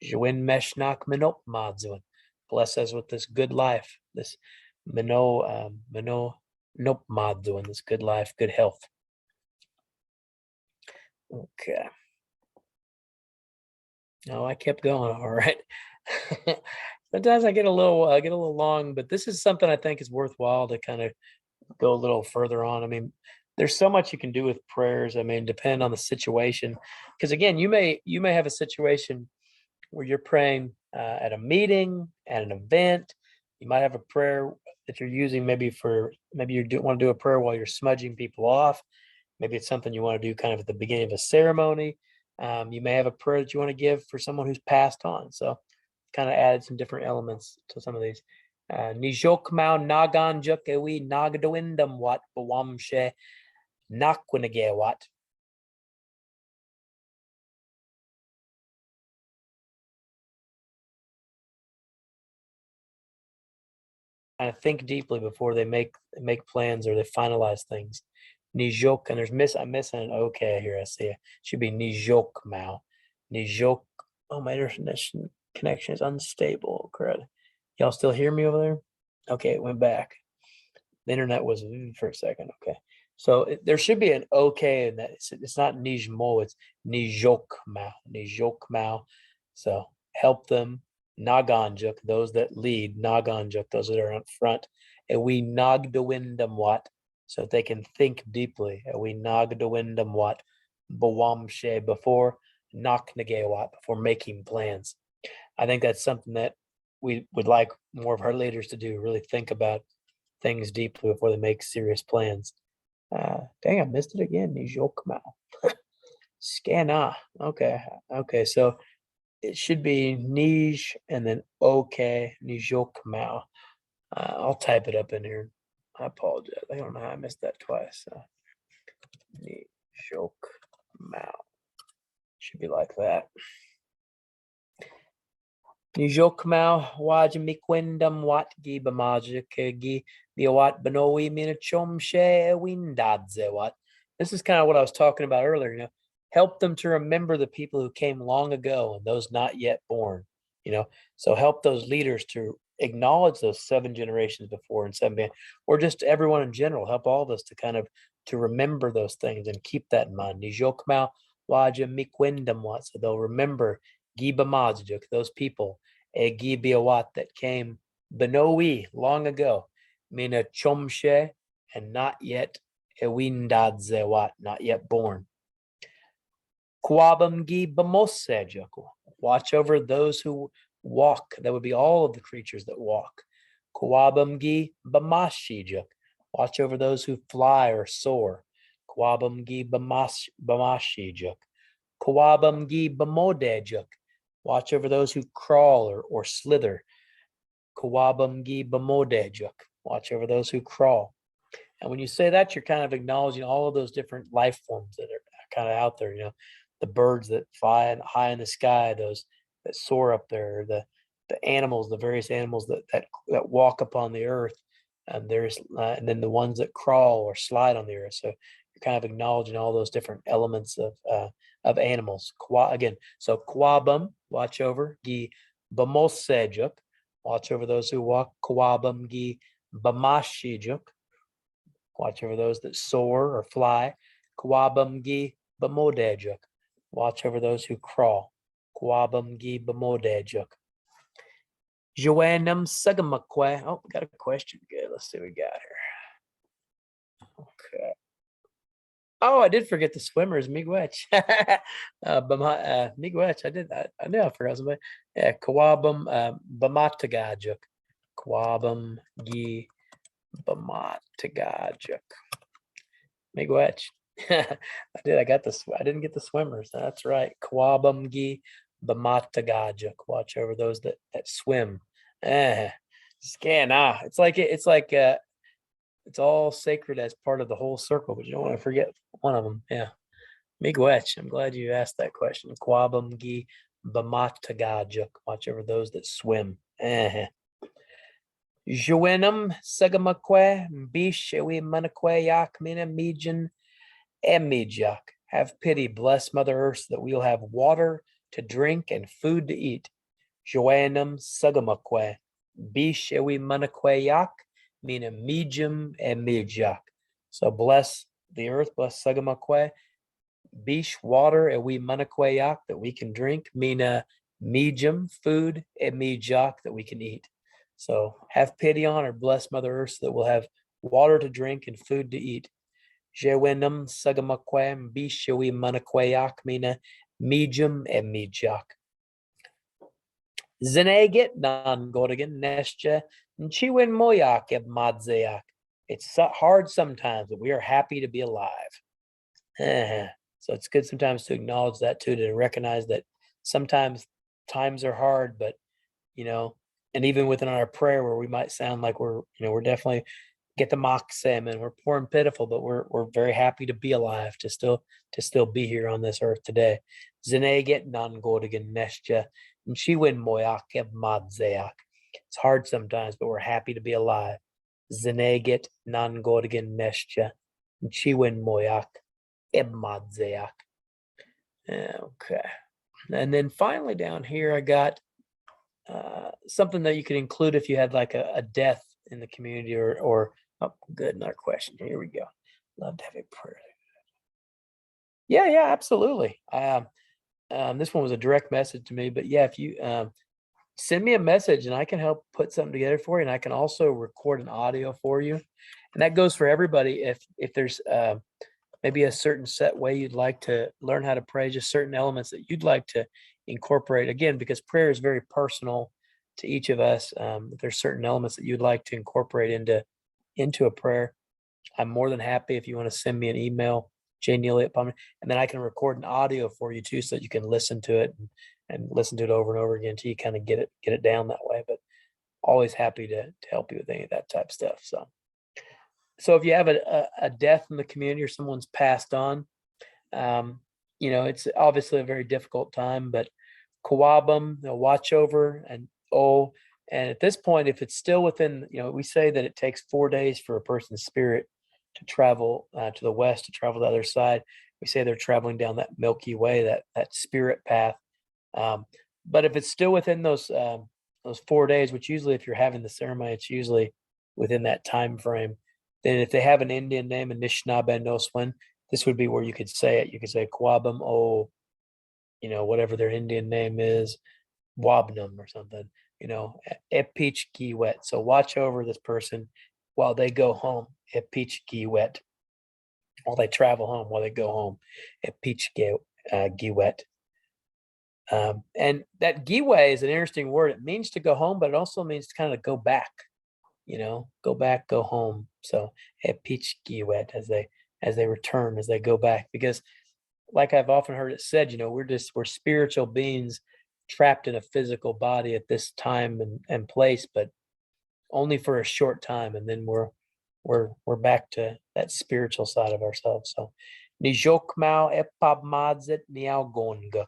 Jowin meshnak minop madzun. Bless us with this good life, this Nope, mod doing this. Good life, good health. Okay. No, I kept going. All right. Sometimes I get a little long, but this is something I think is worthwhile to kind of go a little further on. I mean, there's so much you can do with prayers. I mean, depend on the situation, because again, you may have a situation where you're praying at a meeting, at an event. You might have a prayer that you're using maybe you want to do a prayer while you're smudging people off. Maybe it's something you want to do kind of at the beginning of a ceremony. You may have a prayer that you want to give for someone who's passed on. So kind of added some different elements to some of these. Nijok mau nagan jukewi nagadawindam wat bawamshe nakwinage wat. Kind of think deeply before they make plans or they finalize things. Nijok, and I'm missing an okay here. I see it. Should be Nijok Mao. Nijok. Oh, my internet connection is unstable. Crud. Y'all still hear me over there? Okay, it went back. The internet was for a second. Okay. So there should be an okay in that. It's not Nijmo, it's Nijok Mao. Nijok Mao. So help them. Naganjuk, those that lead, Naganjuk, those that are up front. And we Nagdawindam what, so that they can think deeply. And we Nagdawindam what, Bawamshe, before Naknagewat, before making plans. I think that's something that we would like more of our leaders to do, really think about things deeply before they make serious plans. Dang, I missed it again. Nijokmao. Scana. Okay, so it should be Nij and then okay, Nijokmao. I'll type it up in here. I apologize. I don't know how I missed that twice. Nijokmao. Should be like that. Nijokmao wajamikwendam wat gi bamajik gi biawat banowi minachom she windadze wat. This is kind of what I was talking about earlier, help them to remember the people who came long ago and those not yet born, so help those leaders to acknowledge those 7 generations before and 7, or just everyone in general, help all of us to kind of to remember those things and keep that in mind. Nijokmao wajamikwendam wat, so they'll remember Gibamajuk, those people, a Gibiawat that came Benowi long ago, Mina Chomshe, and not yet Ewindadzewat, not yet born. Kwabam Gibamosejuk, watch over those who walk. That would be all of the creatures that walk. Kwabam Gibamashijuk, watch over those who fly or soar. Kwabam Gibamashijuk. Kwabam Gibamodejuk, watch over those who crawl or slither. Kwabam Gibamodejuk, watch over those who crawl. And when you say that, you're kind of acknowledging all of those different life forms that are kind of out there, the birds that fly high in the sky, those that soar up there, the animals, the various animals that walk upon the earth, and and then the ones that crawl or slide on the earth. So you're kind of acknowledging all those different elements of animals. So Kwabam, watch over. Gi Bamosejuk, watch over those who walk. Kwabam Gi Bamashijuk, watch over those that soar or fly. Kwabam Gi Bamodejuk, watch over those who crawl. Kwabam Gi Bamodejuk. Joannam Sagamakwe. Oh, we got a question. Good. Let's see what we got here. Okay. Oh, I did forget the swimmers, Miigwech. Miigwech, I knew I forgot somebody. Yeah, Kawabam Bamatagajuk. Kawabam Gi Bamatagajuk. Miigwech. I didn't get the swimmers. That's right. Kawabam Gi Bamatagajuk. Watch over those that swim. Scan. It's all sacred as part of the whole circle, but you don't want to forget one of them. Yeah. Miigwech, I'm glad you asked that question. Kwabam Gi Bamatagajuk. Watch over those that swim. Juenum Sagamakwe Bishewi Manakwe Yakmina Mijin Emijak. Have pity, bless Mother Earth, so that we'll have water to drink and food to eat. Joanum Sagamakwe Bishewi Manakwe Yak mina mijum e mijak. So bless the earth, bless Sagamakwe, bish water e we manakweyak that we can drink, mina mijum food e mijak that we can eat. So have pity on or bless Mother Earth so that we'll have water to drink and food to eat. Jewenum Sagamakwem Bishawi Manakwayak Mina Mijum e Mijak. Zenegit nan Godigan Nescha Chiwin Moyak eb Madzeyak. It's hard sometimes, but we are happy to be alive. So it's good sometimes to acknowledge that too, to recognize that sometimes times are hard, but and even within our prayer where we might sound like we're definitely get the mock salmon, we're poor and pitiful, but we're very happy to be alive, to still be here on this earth today. Zeneget non godigan nesja and chiwin moyak ev madzeak. It's hard sometimes, but we're happy to be alive. Zeneget non godigan nesja and chiwin moyak ev madzeak. Okay. And then finally down here, I got something that you could include if you had like a death in the community or oh, good, another question. Here we go. Love to have a prayer. Yeah, absolutely. This one was a direct message to me, but yeah, if you send me a message and I can help put something together for you, and I can also record an audio for you, and that goes for everybody. If there's maybe a certain set way you'd like to learn how to pray, just certain elements that you'd like to incorporate, again, because prayer is very personal to each of us. If there's certain elements that you'd like to incorporate into a prayer, I'm more than happy if you want to send me an email, jneely@palmer, and then I can record an audio for you too, so that you can listen to it and listen to it over and over again until you kind of get it down that way. But always happy to help you with any of that type of stuff. So if you have a death in the community or someone's passed on, it's obviously a very difficult time, but Kawabum, watch over and at this point, if it's still within, we say that it takes 4 days for a person's spirit to travel to the west, to travel to the other side. We say they're traveling down that Milky Way, that spirit path. But if it's still within those 4 days, which usually if you're having the ceremony, it's usually within that time frame. Then if they have an Indian name, Anishinaabe Noswin, this would be where you could say it. You could say Kwabam whatever their Indian name is, Wabnum or something, Epich Giwet. So watch over this person while they go home, Epich Giwet. While they travel home, while they go home, Epich Giwet. And that Giwe is an interesting word. It means to go home, but it also means to kind of go back, go back, go home. So Epich Giwet as they return, as they go back, because like I've often heard it said, we're spiritual beings trapped in a physical body at this time and place, but only for a short time, and then we're back to that spiritual side of ourselves. So Nijokmao epabmadzit nialgonguk.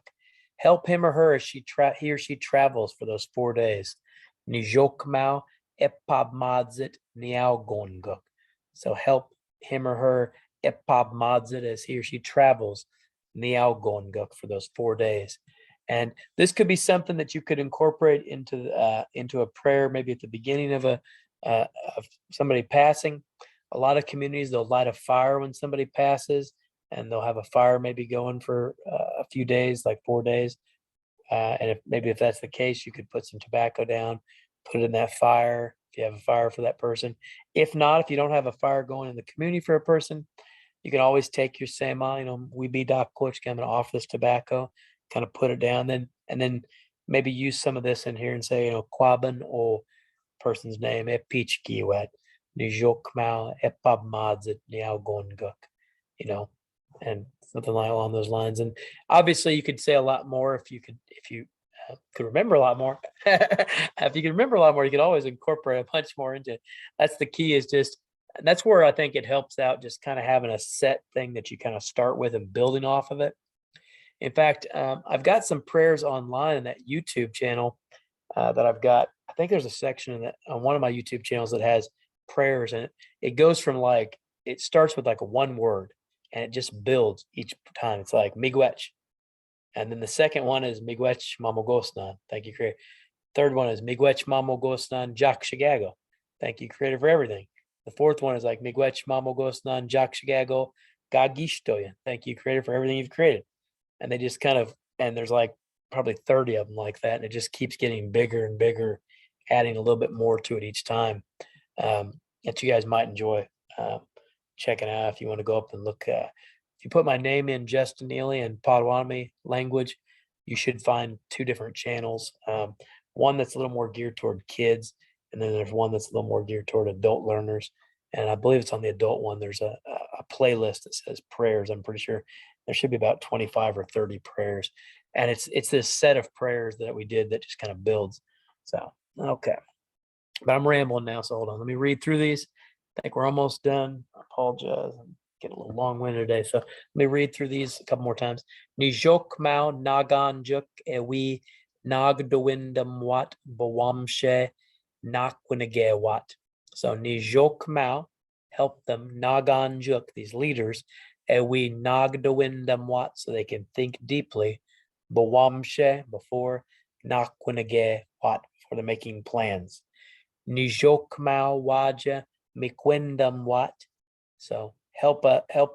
Help him or her as he or she travels for those 4 days. Nijokmao epabmadzit nialgonguk. So help him or her epabmadzit as he or she travels nialgonguk for those 4 days. And this could be something that you could incorporate into a prayer, maybe at the beginning of of somebody passing. A lot of communities, they'll light a fire when somebody passes, and they'll have a fire maybe going for a few days, like 4 days. And if that's the case, you could put some tobacco down, put it in that fire if you have a fire for that person. If not, if you don't have a fire going in the community for a person, you can always take your sema, we be doc coach, I'm going to offer this tobacco, kind of put it down, and then maybe use some of this in here and say, Quaban or person's name, Epich Giwet, Nijokmao, Epabmadzit, Nialgonguk, and something along those lines. And obviously you could say a lot more if you could remember a lot more. If you could remember a lot more, you could always incorporate a bunch more into it. That's the key, is that's where I think it helps out, just kind of having a set thing that you kind of start with and building off of it. In fact, I've got some prayers online in that YouTube channel that I've got. I think there's a section on one of my YouTube channels that has prayers, and it goes from it starts with like a one word, and it just builds each time. It's like Miigwech. And then the second one is Miigwech Mamogosnan. Thank you, Creator. Third one is Miigwech Mamogosnan Jak Shigago. Thank you, Creator, for everything. The fourth one is like Miigwech Mamogosnan Jakshigago Gagishtoya. Thank you, Creator, for everything you've created. And they just kind of, and there's like probably 30 of them like that, and it just keeps getting bigger and bigger, adding a little bit more to it each time. That you guys might enjoy checking out if you want to go up and look. If you put my name in Justin Neely and Potawatomi language, you should find two different channels. One that's a little more geared toward kids, and then there's one that's a little more geared toward adult learners. And I believe it's on the adult one. There's a playlist that says prayers. I'm pretty sure there should be about 25 or 30 prayers. And it's this set of prayers that we did that just kind of builds. So, okay. But I'm rambling now, so hold on. Let me read through these. I think we're almost done. I apologize. I'm getting a little long-winded today. So let me read through these a couple more times. Nijok mau naganjuk ewi nagdawindam wat bawamshe nakwinage wat. So nijok mau, help them, naganjuk, these leaders, ewi nagdawindam wat, so they can think deeply, bawamshe, before, nakwinage wat, for the making plans. Nijokmau waja mikwendam wat. So help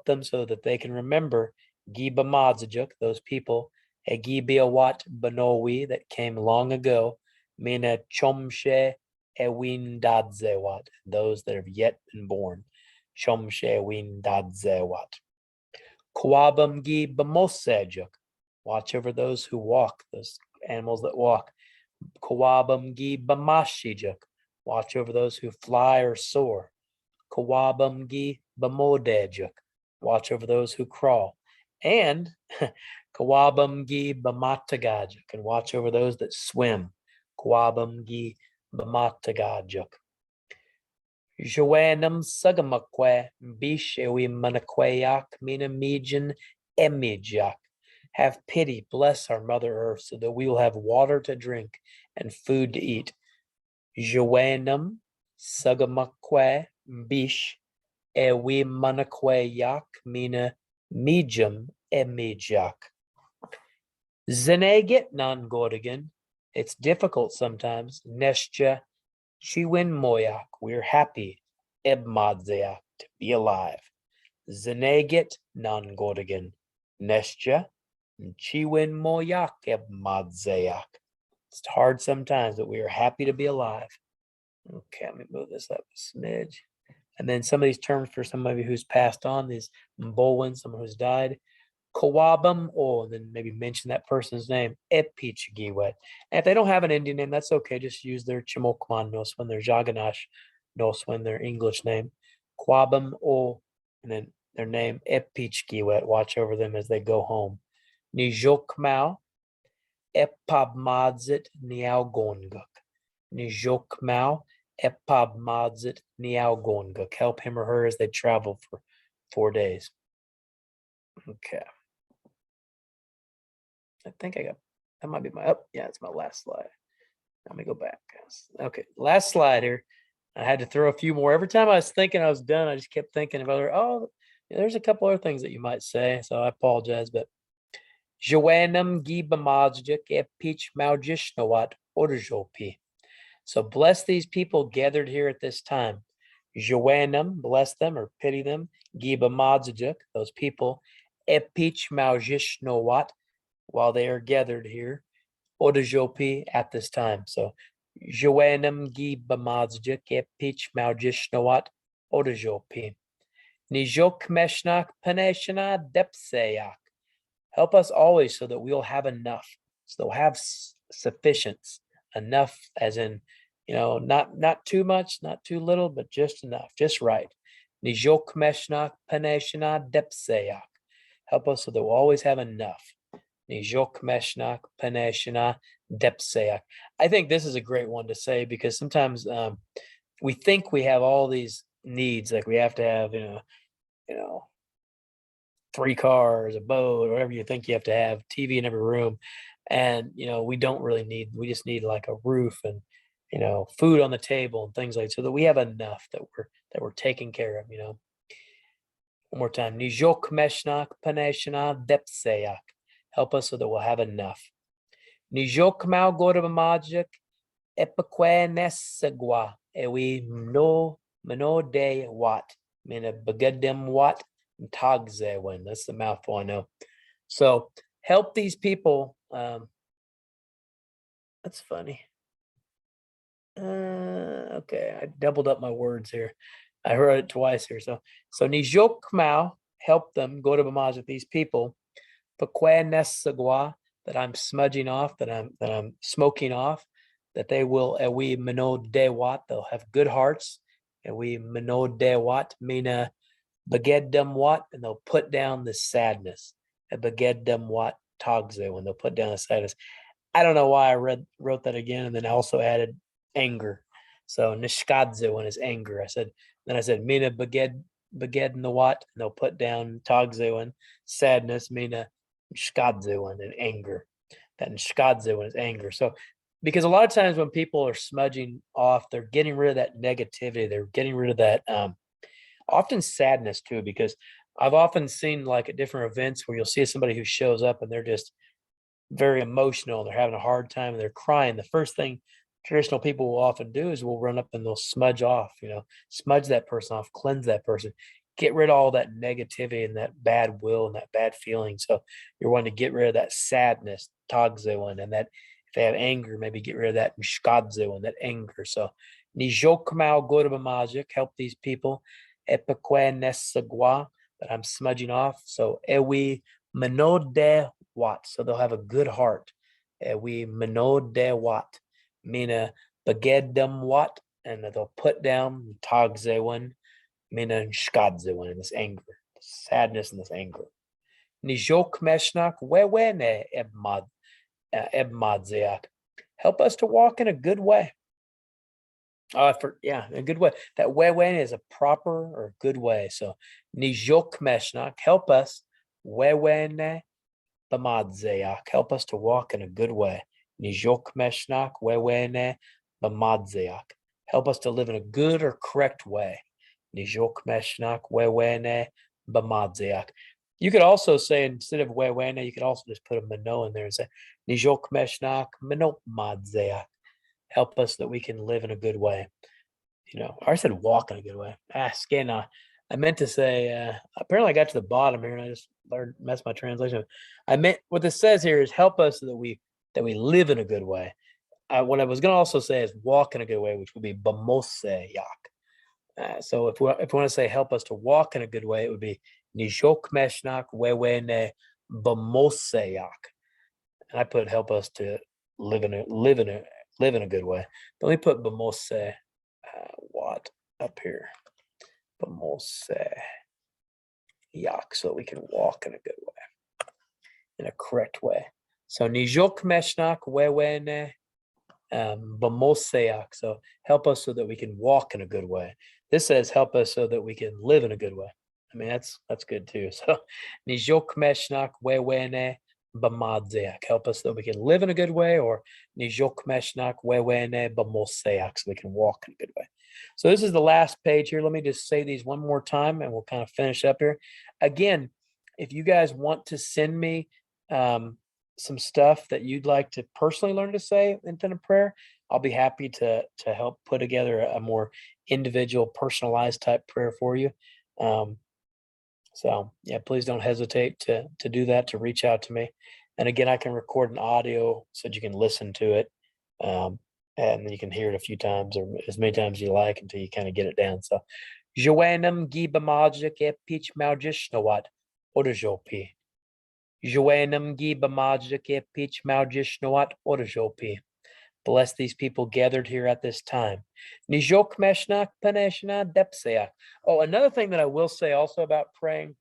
them so that they can remember Giba Madzajuk, those people, Egibia wat Banowi, that came long ago, Mina Chomshe Ewin Dadze wat, those that have yet been born. Chomshe Ewin Dadze wat. Kwabam Gi Bamosejuk, watch over those who walk, those animals that walk. Kwabam Gi Bamashijuk, watch over those who fly or soar. Kawabam gi bamodejuk, watch over those who crawl. And Kawabam gi bamatagajuk, and watch over those that swim. Kawabam gi bamatagajuk. Joanam sagamakwe bishewi manakweyak mina mijin emijak. Have pity, bless our Mother Earth, so that we will have water to drink and food to eat. Joanam sagamakwe bish ewi manakwe yak mina mijum emijak. Zenegit non godigan. It's difficult sometimes. Nesja chiwin moyak. We're happy. Ebmadzeak, to be alive. Zenegit non godigan. Nesja chiwin moyak ebmadzeak. It's hard sometimes, but we are happy to be alive. Okay, let me move this up a smidge. And then some of these terms for somebody who's passed on, these Mbolwin, someone who's died. Kawabam, and then maybe mention that person's name. Epichigiwet. And if they don't have an Indian name, that's okay. Just use their Chimokman Noswin, their Jaganash Noswin, their English name. Kwabam, and then their name, Epichigiwet. Watch over them as they go home. Nijokmau. Epabmadzit niaugonguk. Nijokmau epabmadzit niaugonguk. Help him or her as they travel for 4 days. Okay. I think I got, that might be my, it's my last slide. Let me go back. Okay, last slide here. I had to throw a few more. Every time I was thinking I was done, I just kept thinking of other, there's a couple other things that you might say, so I apologize, but Joanam Gibamajik Epich Maujishnawat Orjopi. So bless these people gathered here at this time. Joanam, bless them or pity them. Gibamajik, those people. Epich Maujishnawat, while they are gathered here. Orjopi, at this time. So Joanam Gibamajik Epich Maujishnawat Orjopi. Nijok Meshnak Paneshana Depseyak. Help us always so that we'll have enough, so they'll have sufficiency, enough as in, not too much, not too little, but just enough, just right. Nijok meshnak paneshana depseyak. Help us so that we'll always have enough. Nijok meshnak paneshana depseyak. I think this is a great one to say because sometimes we think we have all these needs, like we have to have, 3 cars, a boat, whatever you think you have to have, TV in every room. And, we don't really need, we just need like a roof and, food on the table and things like that, so that we have enough that we're taken care of, One more time. Nijok meshnak paneshana depseyak. Help us so that we'll have enough. Nijok mau godabamajik epakwe nesagwa ewi mno de wat, mina begedim wat, tagzewen. That's the mouthful, I know. So help these people. That's funny. Okay, I doubled up my words here. I heard it twice here. So Nijok Kmau, help them go to Bamaj with these people. Pakwe Nesagwa, that I'm smudging off, that I'm smoking off, that they will we mano dewat, they'll have good hearts, and we mano dewat, mina baged dem wat, and they'll put down the sadness. And baged dem wat tagze, when they'll put down the sadness. I don't know why I wrote that again, and then I also added anger. So nishkadze when is anger. I said mina baged nawat, and they'll put down tagze when sadness, mina nishkadze when and anger. That nishkadze when is anger. So because a lot of times when people are smudging off, they're getting rid of that negativity. They're getting rid of that often sadness too, because I've often seen like at different events where you'll see somebody who shows up and they're just very emotional, they're having a hard time and they're crying. The first thing traditional people will often do is we'll run up and they'll smudge off, smudge that person off, cleanse that person, get rid of all that negativity and that bad will and that bad feeling. So you're wanting to get rid of that sadness, tagzewan, and that if they have anger, maybe get rid of that mshkadzewan, that anger. So nijokmao gorba help these people. Epekwe nesagwa, that I'm smudging off. So ewi manode wat, so they'll have a good heart. We manode wat, mina bagedem wat, and they'll put down tagzewan, mina shkadzewan, in this anger, sadness and this anger. Nijok meshnak wewene ebmadzeak, help us to walk in a good way. A good way. That wewen is a proper or good way. So nijok meshnak, help us wewene b'madzeak, help us to walk in a good way. Nijok meshnak wewene b'madzeak, help us to live in a good or correct way. Nijok meshnak wewene b'madzeak. You could also say, instead of wewene, you could also just put a mano in there and say nijok meshnak mano madzeak, help us that we can live in a good way. I said walk in a good way. Skin. I meant to say, apparently I got to the bottom here and I just messed my translation. I meant what this says here is help us so that we live in a good way. What I was going to also say is walk in a good way, which would be bamoseyak. So if we want to say help us to walk in a good way, it would be nijok meshnak wewene bamoseyak. And I put help us to live in a good way. But let me put bamose wat up here. Bamose yak, so we can walk in a good way, in a correct way. So nijok meshnak wewene bamoseyak. So help us so that we can walk in a good way. This says help us so that we can live in a good way. I mean, that's good too. So nijok meshnak wewene bamadzeak, help us so we can live in a good way, or nijok meshnak wewene bamoseyak, so we can walk in a good way. So this is the last page here. Let me just say these one more time and we'll kind of finish up here. Again, if you guys want to send me some stuff that you'd like to personally learn to say in a prayer, I'll be happy to help put together a more individual, personalized type prayer for you. So yeah, please don't hesitate to do that, to reach out to me. And again, I can record an audio so that you can listen to it. And then you can hear it a few times or as many times as you like until you kind of get it down. So Joanam gibamajik epich maujishnawat odajopi. Joanam gibamajik epich maujishnawat odajopi. Bless these people gathered here at this time. Nijok meshnak paneshna depseak. Oh, another thing that I will say also about praying,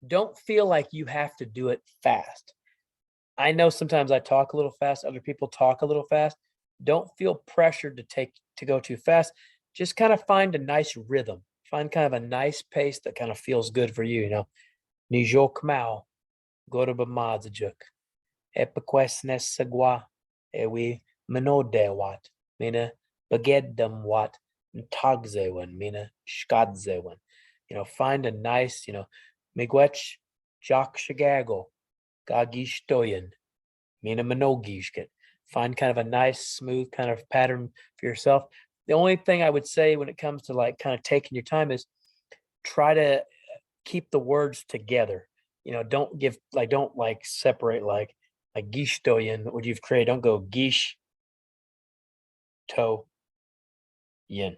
don't feel like you have to do it fast. I know sometimes I talk a little fast, other people talk a little fast. Don't feel pressured to go too fast. Just kind of find a nice rhythm. Find kind of a nice pace that kind of feels good for you, Nijok mao, gorba madzajuk, epiquesnes sagwa, ewi manodewat, mina bagedam wat, tagzewan, mina shkadzewan. Find a nice, migwech jak shagago, gagishtoyan, mina manogishket. Find kind of a nice, smooth kind of pattern for yourself. The only thing I would say when it comes to like kind of taking your time is try to keep the words together. Don't like separate like gishtoyin, what you've created. Don't go gish to yin.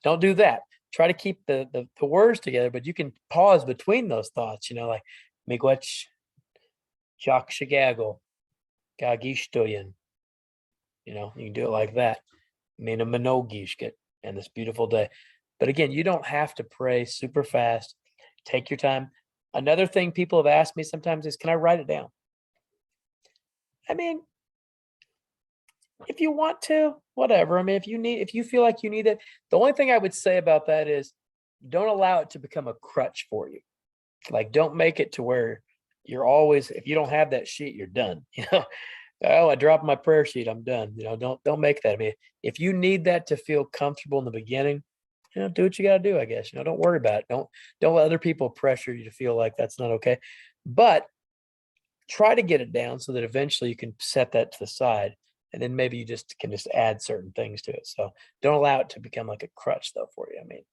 Don't do that. Try to keep the words together, but you can pause between those thoughts, like miigwech jak shigago gagishtoyin. You can do it like that. Mina minogishket and this beautiful day. But again, you don't have to pray super fast. Take your time. Another thing people have asked me sometimes is, can I write it down? I mean, if you want to, whatever. I mean, if you feel like you need it, the only thing I would say about that is don't allow it to become a crutch for you. Like, don't make it to where you're always, if you don't have that sheet, you're done. Oh, I dropped my prayer sheet, I'm done. Don't make that. I mean, if you need that to feel comfortable in the beginning, do what you got to do, I guess. Don't worry about it. Don't let other people pressure you to feel like that's not okay. But try to get it down so that eventually you can set that to the side, and then maybe you can add certain things to it. So don't allow it to become like a crutch though for you. I mean,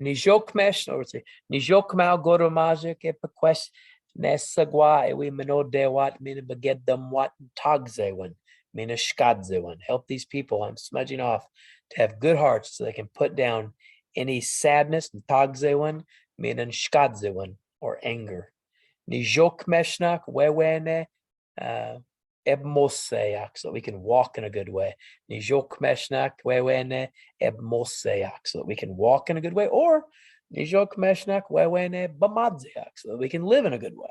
Nijokmesh, or say Nijokmal Goromaja Kepaquest Nesagwa we Minodewat Mina Bagedam Wat Tagzewan Mina Shkadzewan. Help these people I'm smudging off to have good hearts so they can put down any sadness and Tagzewan Mina Shkadzewan, or anger. Nijokmeshnak Wewene Ebmoseyak, so we can walk in a good way. Nijokmeshnak Wewene Ebmoseyak, so that we can walk in a good way, or Nijokmeshnak Wewene Bamadzeyak, so that we can live in a good way.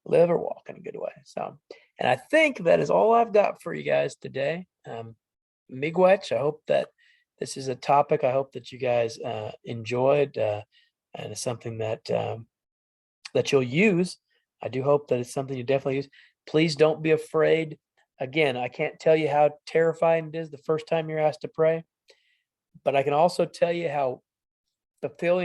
Live or walk in a good way. So, and I think that is all I've got for you guys today. Miigwech, I hope that this is a topic I hope that you guys enjoyed, and it's something that that you'll use. I do hope that it's something you definitely use. Please don't be afraid. Again, I can't tell you how terrifying it is the first time you're asked to pray, but I can also tell you how the feeling